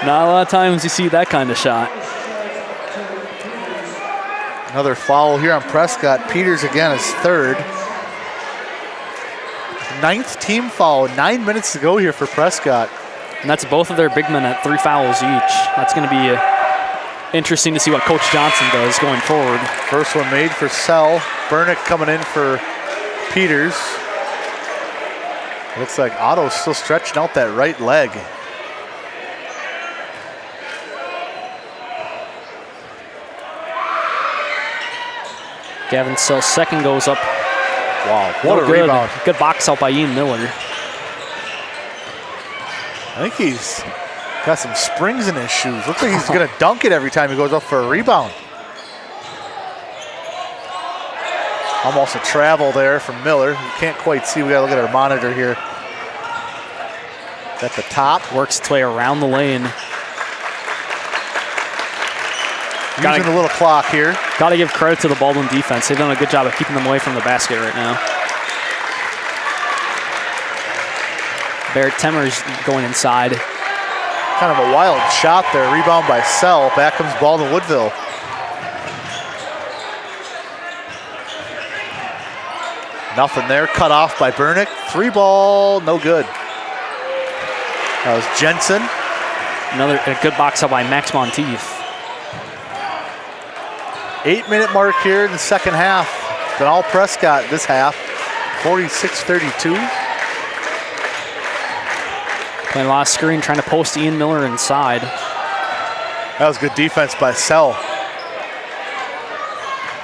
Not a lot of times you see that kind of shot. Another foul here on Prescott. Peters again is third. 9th team foul. 9 minutes to go here for Prescott. And that's both of their big men at 3 fouls each. That's going to be interesting to see what Coach Johnson does going forward. First one made for Sell. Bernick coming in for Peters. Looks like Otto's still stretching out that right leg. Gavin Sell's second goes up. Wow, what a rebound. Good box out by Ian Miller. I think he's got some springs in his shoes. Looks like he's going to dunk it every time he goes up for a rebound. Almost a travel there from Miller. You can't quite see. We got to look at our monitor here. At the top. Works its way around the lane. Using a little clock here. Got to give credit to the Baldwin defense. They've done a good job of keeping them away from the basket right now. Barrett Temmer's going inside. Kind of a wild shot there. Rebound by Sell. Back comes Baldwin-Woodville. Nothing there. Cut off by Bernick. 3-ball, no good. That was Jensen. A good box out by Max Monteith. 8-minute mark here in the second half. Been all Prescott this half. 46-32. Playing a lot of screen, trying to post Ian Miller inside. That was good defense by Sell.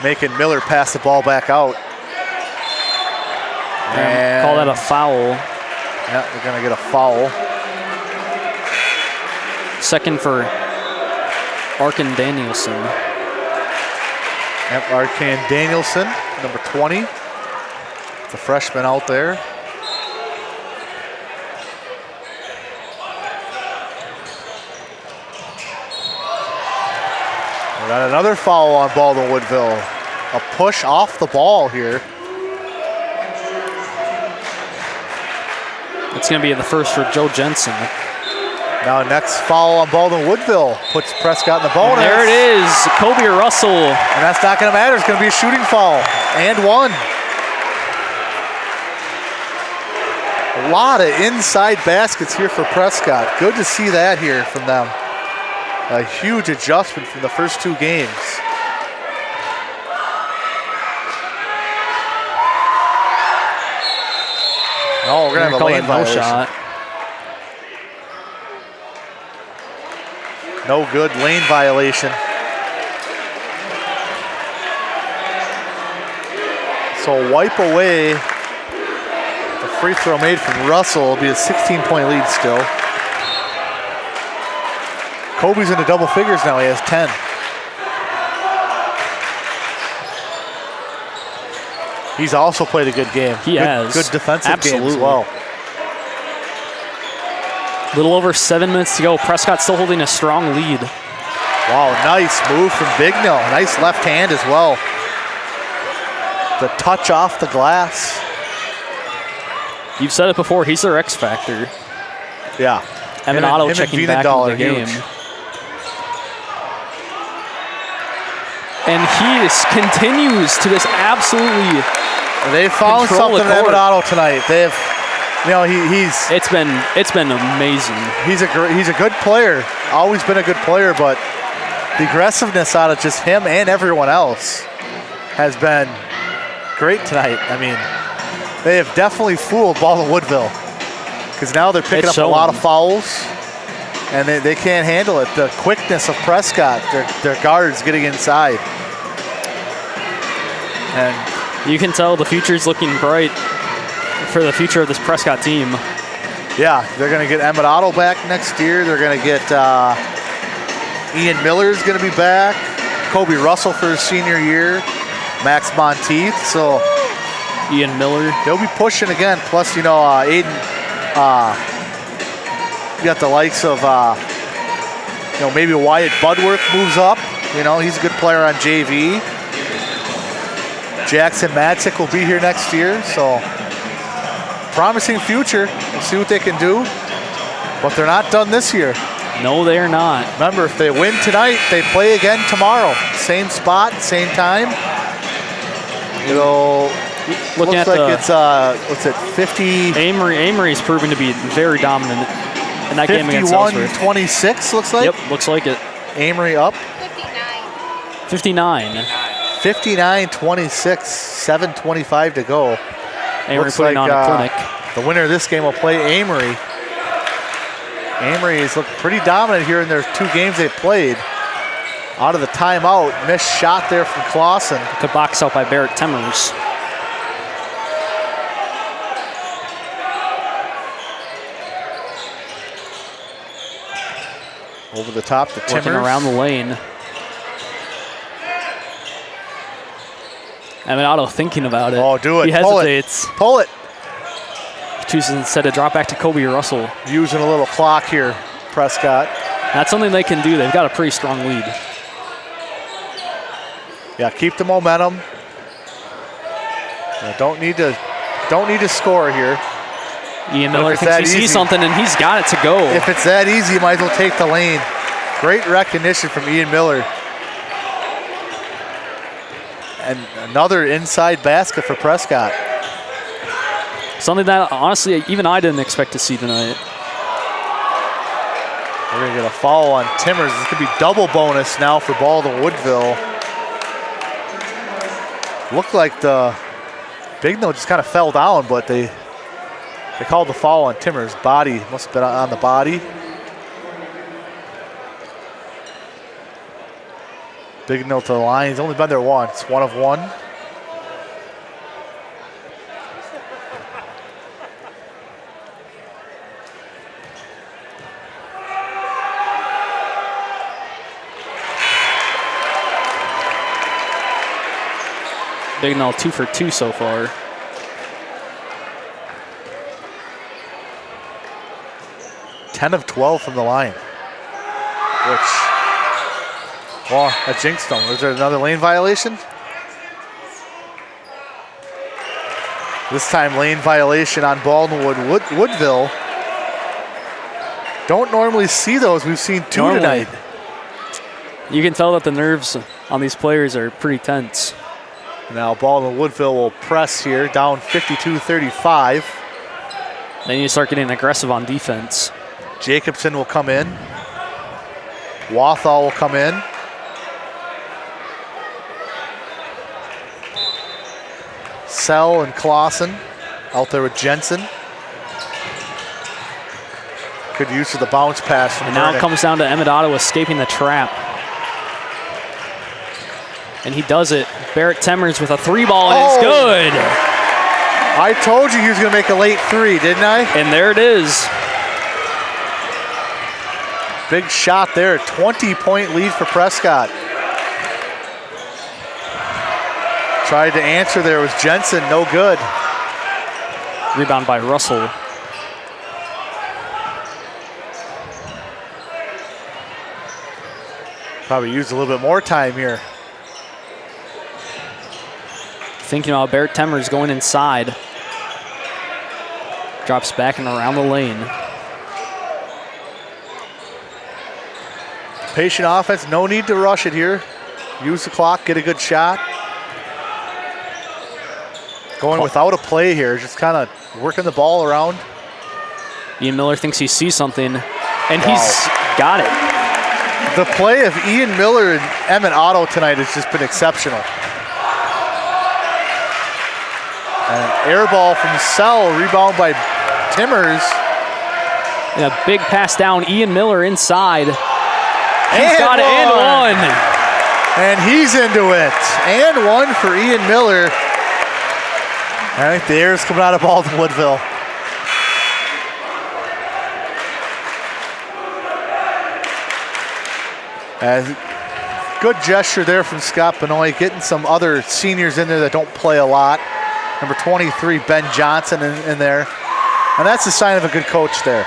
Making Miller pass the ball back out. And call that a foul. Yeah, they're going to get a foul. Second for Arkin Danielson. Arcan Danielson, number 20. The freshman out there. We got another foul on Baldwin-Woodville. A push off the ball here. It's going to be the first for Joe Jensen. Now next foul on Baldwin-Woodville puts Prescott in the bonus. There it is, Kobe Russell. And that's not going to matter. It's going to be a shooting foul. And one. A lot of inside baskets here for Prescott. Good to see that here from them. A huge adjustment from the first two games. Oh, we're going to have a lane violation. Shot. No good, lane violation. So wipe away the free throw made from Russell. It'll be a 16-point lead still. Kobe's into double figures now, he has 10. He's also played a good game. He has. Good defensive game as well. A little over 7 minutes to go. Prescott still holding a strong lead. Wow, nice move from Bignell. Nice left hand as well. The touch off the glass. You've said it before, he's their X factor. Yeah. Evan Otto checking back into the game. Huge. And he continues to just absolutely They found something in Evan Otto tonight. They've, you know, he's. It's been amazing. He's a good player. Always been a good player, but the aggressiveness out of just him and everyone else has been great tonight. I mean, they have definitely fooled Baldwin-Woodville because now they're picking up a lot of fouls, and they can't handle it. The quickness of Prescott, their guards getting inside, and you can tell the future's looking bright for the future of this Prescott team. yeah, they're going to get Emmett Otto back next year. They're going to get Ian Miller's going to be back. Kobe Russell for his senior year. Max Monteith. So Ian Miller. They'll be pushing again. Plus, you know, Aiden. You got the likes of, you know, maybe Wyatt Budworth moves up. You know, he's a good player on JV. Jackson Matzik will be here next year. So promising future. We'll see what they can do. But they're not done this year. No, they're not. Remember, if they win tonight, they play again tomorrow. Same spot, same time. It'll looking looks at like it's what's it, 50? Amory's proven to be very dominant in that game against Ellsworth. 51-26 looks like. Yep, looks like it. Amory up. 59. 59-26, 7:25 to go. Amory looks putting like, on a clinic. The winner of this game will play Amory. Amory has looked pretty dominant here in their two games they played. Out of the timeout, missed shot there from Clausen. Good box out by Barrett Temmers. Over the top to Timmers. Working around the lane. Evan Otto thinking about it. Oh, do it. He hesitates. Pull it. Chooses instead to drop back to Kobe Russell. Using a little clock here, Prescott. That's something they can do. They've got a pretty strong lead. Yeah, keep the momentum. Yeah, don't need to score here. Ian Miller thinks he sees something, and he's got it to go. If it's that easy, you might as well take the lane. Great recognition from Ian Miller. And another inside basket for Prescott. Something that, honestly, even I didn't expect to see tonight. We're going to get a foul on Timmers. This could be double bonus now for Baldwin-Woodville. Looked like the Big Note just kind of fell down, but they called the foul on Timmers. Body, must have been on the body. Big Note to the line. He's only been there once. 1 of 1. Bignell 2 for 2 so far. Ten of 12 from the line. Well, that jinxed them. Was there another lane violation? This time lane violation on Baldwin-Woodville. Don't normally see those. We've seen two tonight. You can tell that the nerves on these players are pretty tense. Now Baldwin-Woodville will press here, down 52-35. Then you start getting aggressive on defense. Jacobson will come in. Wathall will come in. Sell and Clausen out there with Jensen. Good use of the bounce pass from And now it comes down to Emmett Otto escaping the trap. And he does it. Barrett Temmers with a 3-ball, and it's good. I told you he was going to make a late 3, didn't I? And there it is. Big shot there. 20-point lead for Prescott. Tried to answer there was Jensen, no good. Rebound by Russell. Probably used a little bit more time here. Thinking about Barrett Temmers going inside. Drops back and around the lane. Patient offense, no need to rush it here. Use the clock, get a good shot. Going without a play here, just kind of working the ball around. Ian Miller thinks he sees something, and he's got it. The play of Ian Miller and Emmett Otto tonight has just been exceptional. An air ball from Sell, rebound by Timmers. And a big pass down, Ian Miller inside. He's got it, and one. And he's into it. And one for Ian Miller. I think the air is coming out of Baldwin-Woodville. Good gesture there from Scott Benoit, getting some other seniors in there that don't play a lot. Number 23, Ben Johnson in there. And that's a sign of a good coach there.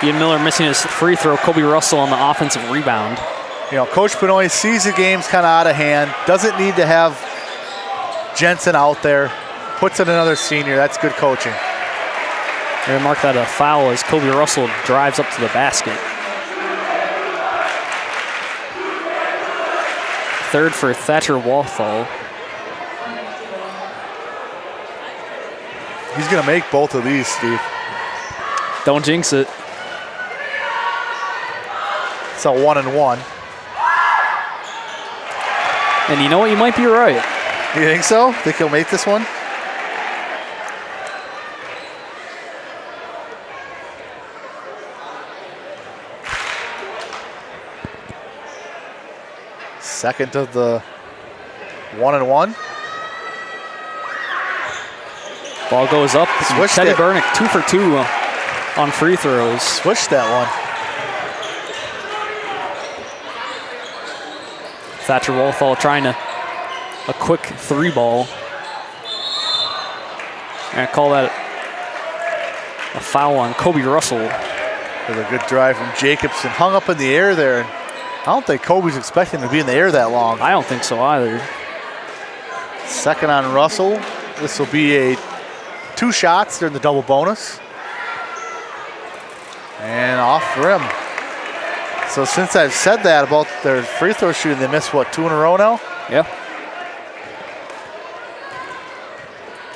Ian Miller missing his free throw. Kobe Russell on the offensive rebound. You know, Coach Benoit sees the game's kind of out of hand, doesn't need to have Jensen out there, puts in another senior. That's good coaching. They mark that a foul as Kobe Russell drives up to the basket. Third for Thatcher Walthall. He's going to make both of these, Steve. Don't jinx it. It's a 1-and-1. And you know what? You might be right. You think so? Think he'll make this one? Second of the 1-and-1. Ball goes up. Switched Teddy it. Burnick 2 for 2 on free throws. Switched that one. Thatcher Walthall trying a quick 3-ball. And I call that a foul on Kobe Russell. With a good drive from Jacobson. Hung up in the air there. I don't think Kobe's expecting to be in the air that long. I don't think so either. Second on Russell. This will be 2 shots during the double bonus. And off rim. So since I've said that about their free throw shooting, they missed, what, 2 in a row now? Yeah.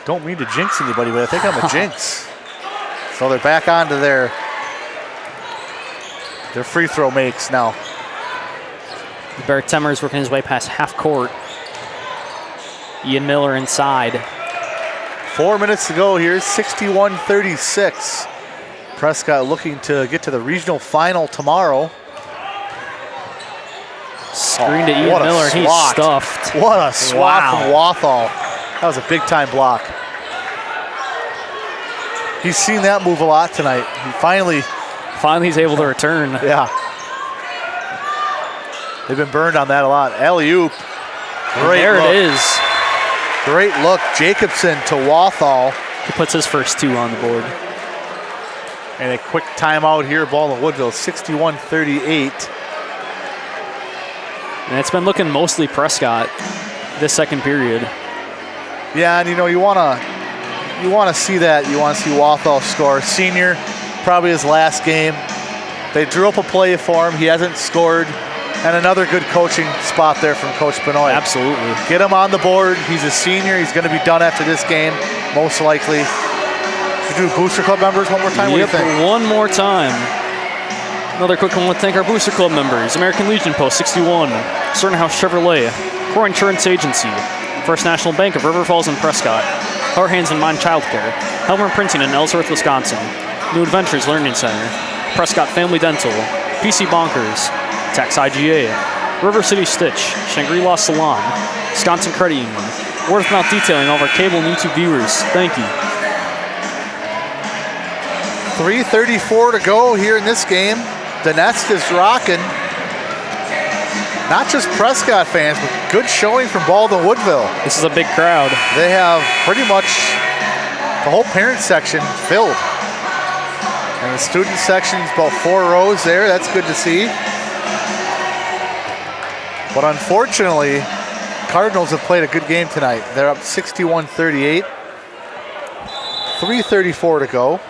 Don't mean to jinx anybody, but I think I'm a jinx. So they're back onto their free throw makes now. Barrett Temmers working his way past half court. Ian Miller inside. 4 minutes to go here, 61-36. Prescott looking to get to the regional final tomorrow. Screen to Ian Miller, and he's stuffed. What a swat from Wathall. That was a big-time block. He's seen that move a lot tonight. He finally he's able to return. Yeah. They've been burned on that a lot. Alley-oop. There it is. Great look. Jacobson to Walthall. He puts his first 2 on the board. And a quick timeout here, Baldwin-Woodville, 61-38. And it's been looking mostly Prescott this second period. Yeah, and you want to see that. You want to see Walthall score. Senior, probably his last game. They drew up a play for him. He hasn't scored. And another good coaching spot there from Coach Benoit. Absolutely. Get him on the board. He's a senior. He's going to be done after this game, most likely. Should we do Booster Club members one more time? What do you think? One more time. Another quick one. I want to thank our Booster Club members. American Legion Post 61, Certain House Chevrolet, Core Insurance Agency, First National Bank of River Falls and Prescott, Heart, Hands and Mind Childcare, Helmer Printing in Ellsworth, Wisconsin, New Adventures Learning Center, Prescott Family Dental, PC Bonkers, Tax IGA, River City Stitch, Shangri-La Salon, Wisconsin Credit Union, Word of Mouth Detailing, all of our cable and YouTube viewers. Thank you. 3:34 to go here in this game. The Nest is rocking. Not just Prescott fans, but good showing from Baldwin-Woodville. This is a big crowd. They have pretty much the whole parent section filled. And the student section's about 4 rows there. That's good to see. But unfortunately, Cardinals have played a good game tonight. They're up 61-38. 3:34 to go.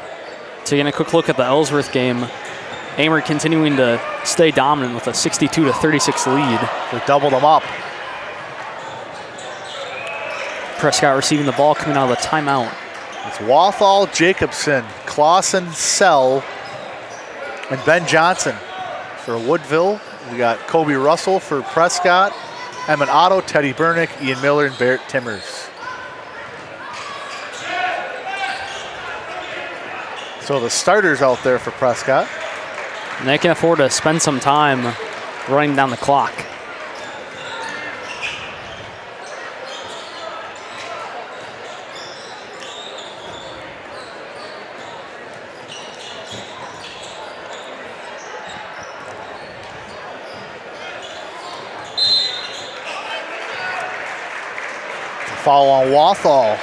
Taking a quick look at the Ellsworth game, Amer continuing to stay dominant with a 62-36 lead. They doubled them up. Prescott receiving the ball coming out of the timeout. It's Walthall, Jacobson, Clausen, Sell, and Ben Johnson for Woodville. We got Kobe Russell for Prescott, Emmett Otto, Teddy Bernick, Ian Miller, and Barrett Timmers. So the starters out there for Prescott. And they can afford to spend some time running down the clock. Foul on Walthall,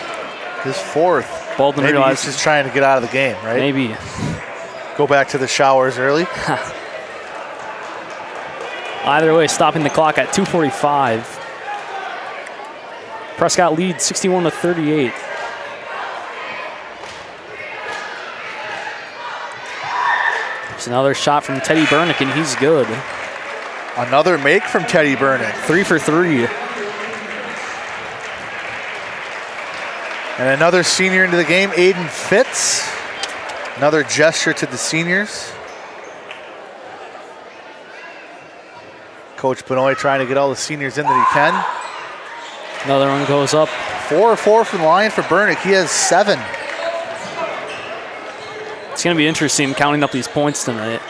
his 4th. Baldwin Maybe realized he's just trying to get out of the game, right? Maybe. Go back to the showers early. Either way, stopping the clock at 2:45. Prescott leads 61-38. There's another shot from Teddy Bernick, and he's good. Another make from Teddy Bernick. 3 for 3. And another senior into the game, Aiden Fitz. Another gesture to the seniors. Coach Benoit trying to get all the seniors in that he can. Another one goes up. 4-4 from the line for Bernick. He has 7. It's going to be interesting counting up these points tonight.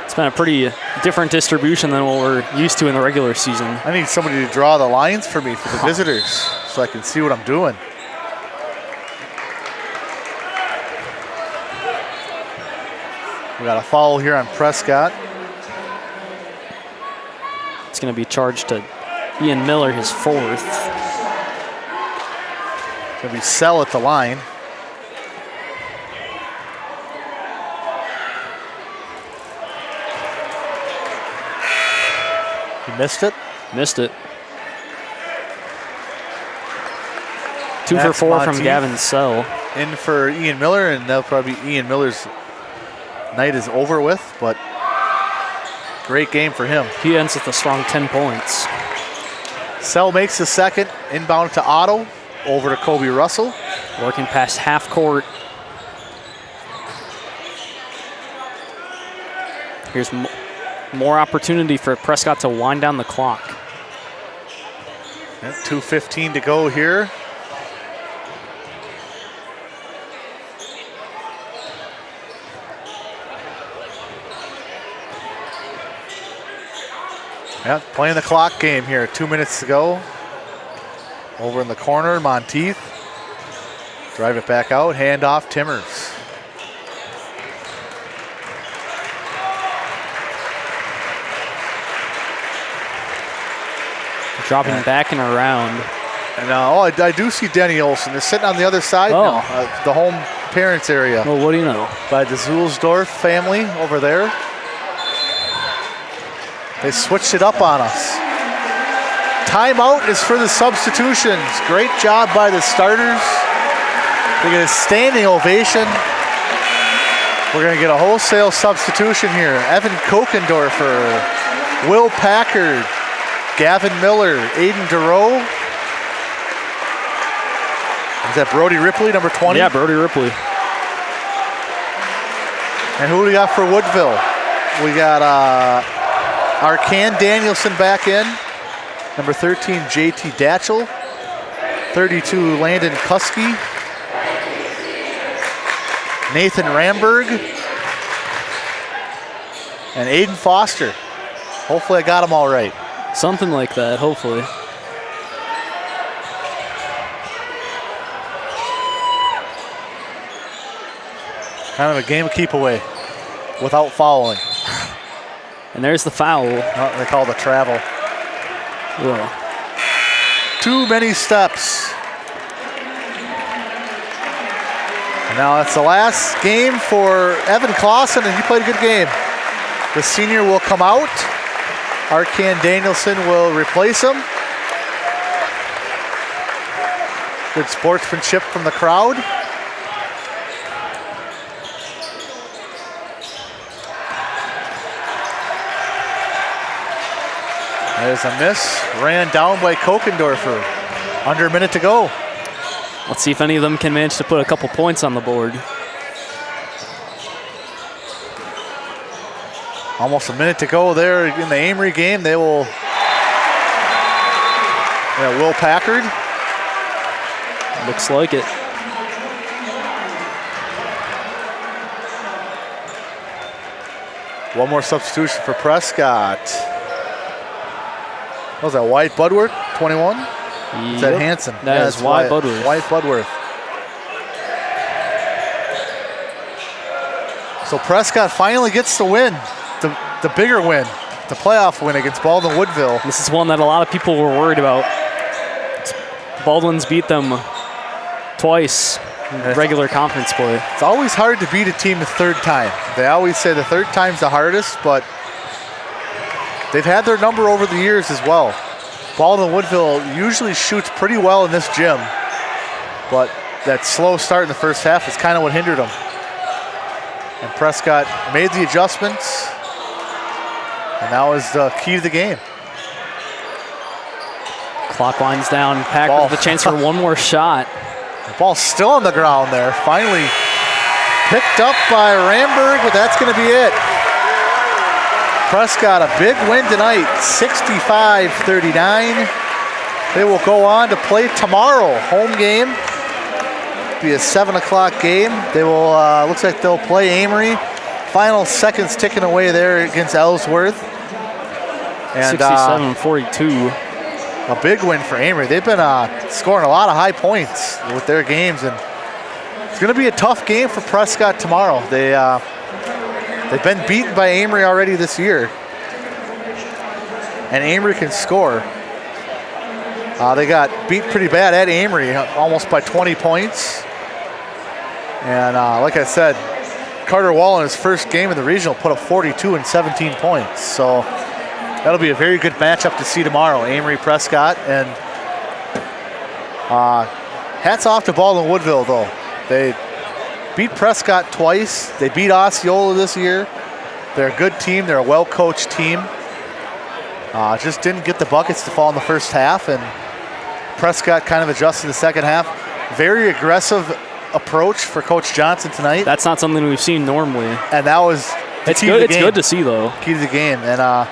It's been a pretty different distribution than what we're used to in the regular season. I need somebody to draw the lines for me for the visitors so I can see what I'm doing. We got a foul here on Prescott. It's going to be charged to Ian Miller, his 4th. It's going to be Sell at the line. He missed it? Missed it. 2 Max for 4 from Monteith Gavin Sell. in for Ian Miller, and that'll probably be Ian Miller's night is over with, but great game for him. He ends with a strong 10 points. Sell makes the second, inbound to Otto, over to Kobe Russell. Working past half court. Here's more opportunity for Prescott to wind down the clock. 2:15 to go here. Yeah, playing the clock game here. 2 minutes to go. Over in the corner, Monteith. Drive it back out, hand off Timmers. Dropping back and around. And I do see Denny Olson. They're sitting on the other side now, the home parents area. Well, what do you know? By the Zulsdorf family over there. They switched it up on us. Timeout is for the substitutions. Great job by the starters. They get a standing ovation. We're going to get a wholesale substitution here. Evan Kokendorfer, Will Packard, Gavin Miller, Aiden DeRoe. Is that Brody Ripley, number 20? Yeah, Brody Ripley. And who do we got for Woodville? We got Arcan Danielson back in. Number 13, JT Datchel. 32, Landon Kuski. Nathan Ramberg. And Aiden Foster. Hopefully I got them all right. Something like that, hopefully. Kind of a game of keep away without fouling. And there's the foul. Oh, they call it a travel. Yeah. Too many steps. And now that's the last game for Evan Clausen, and he played a good game. The senior will come out. Arcan Danielson will replace him. Good sportsmanship from the crowd. There's a miss. Ran down by Kokendorfer. Under a minute to go. Let's see if any of them can manage to put a couple points on the board. Almost a minute to go there in the Amory game. They will. Will Packard. Looks like it. One more substitution for Prescott. What was that, Wyatt Budworth, 21? Is that Hanson? That is Wyatt Budworth. Wyatt Budworth. So Prescott finally gets the win, the bigger win, the playoff win against Baldwin-Woodville. This is one that a lot of people were worried about. Baldwin's beat them twice in regular conference play. It's always hard to beat a team the third time. They always say the third time's the hardest, but they've had their number over the years as well. Baldwin-Woodville usually shoots pretty well in this gym, but that slow start in the first half is kind of what hindered them. And Prescott made the adjustments, and that was the key to the game. Clock winds down. Packard with a chance for one more shot. The ball's still on the ground there. Finally picked up by Ramberg, but that's going to be it. Prescott, a big win tonight, 65-39. They will go on to play tomorrow, home game. Be a 7 o'clock game. They will, looks like they'll play Amory. Final seconds ticking away there against Ellsworth. And 67-42. A big win for Amory. They've been scoring a lot of high points with their games, and it's going to be a tough game for Prescott tomorrow. They've been beaten by Amory already this year, and Amory can score. They got beat pretty bad at Amory, almost by 20 points. And like I said, Carter Wall in his first game in the regional put up 42 and 17 points. So that'll be a very good matchup to see tomorrow, Amory Prescott. And hats off to Baldwin-Woodville, though. They beat Prescott twice. They beat Osceola this year. They're a good team. They're a well-coached team. Just didn't get the buckets to fall in the first half, and Prescott kind of adjusted the second half. Very aggressive approach for Coach Johnson tonight. That's not something we've seen normally. And that was the key to the game. It's good to see, though. Key to the game. And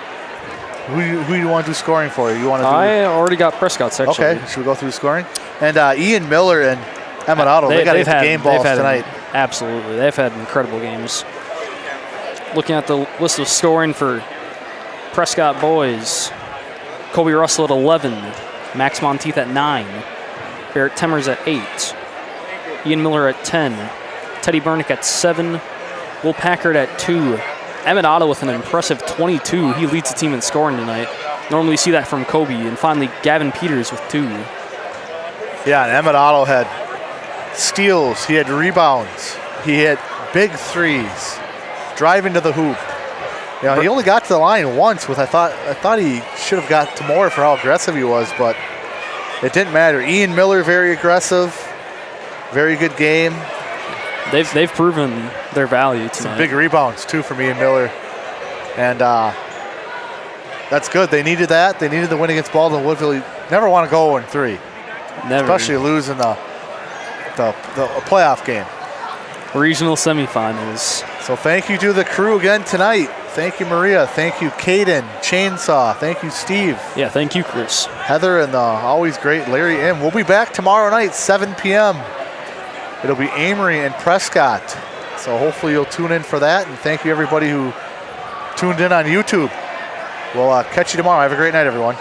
who do you want to do scoring for? You want to? I already got Prescott section. Okay, should we go through the scoring? And Ian Miller and Emmett Otto, they got to hit the game balls tonight. Absolutely. They've had incredible games. Looking at the list of scoring for Prescott boys, Kobe Russell at 11, Max Monteith at 9, Barrett Temmers at 8, Ian Miller at 10, Teddy Burnick at 7, Will Packard at 2, Emmett Otto with an impressive 22. He leads the team in scoring tonight. Normally you see that from Kobe, and finally Gavin Peters with 2. Yeah, and Emmett Otto had steals. He had rebounds. He hit big threes, driving to the hoop. You know, he only got to the line once. I thought he should have got to more for how aggressive he was, but it didn't matter. Ian Miller, very aggressive, very good game. They've proven their value tonight. Some big rebounds too from Ian Miller, and that's good. They needed that. They needed the win against Baldwin-Woodville. You never want to go 0-3, especially losing the playoff game. Regional semifinals. So thank you to the crew again tonight. Thank you, Maria. Thank you, Caden, Chainsaw. Thank you, Steve. Yeah, thank you, Chris. Heather, and the always great Larry M. We'll be back tomorrow night, 7 p.m. It'll be Amory and Prescott. So hopefully you'll tune in for that. And thank you, everybody who tuned in on YouTube. We'll catch you tomorrow. Have a great night, everyone.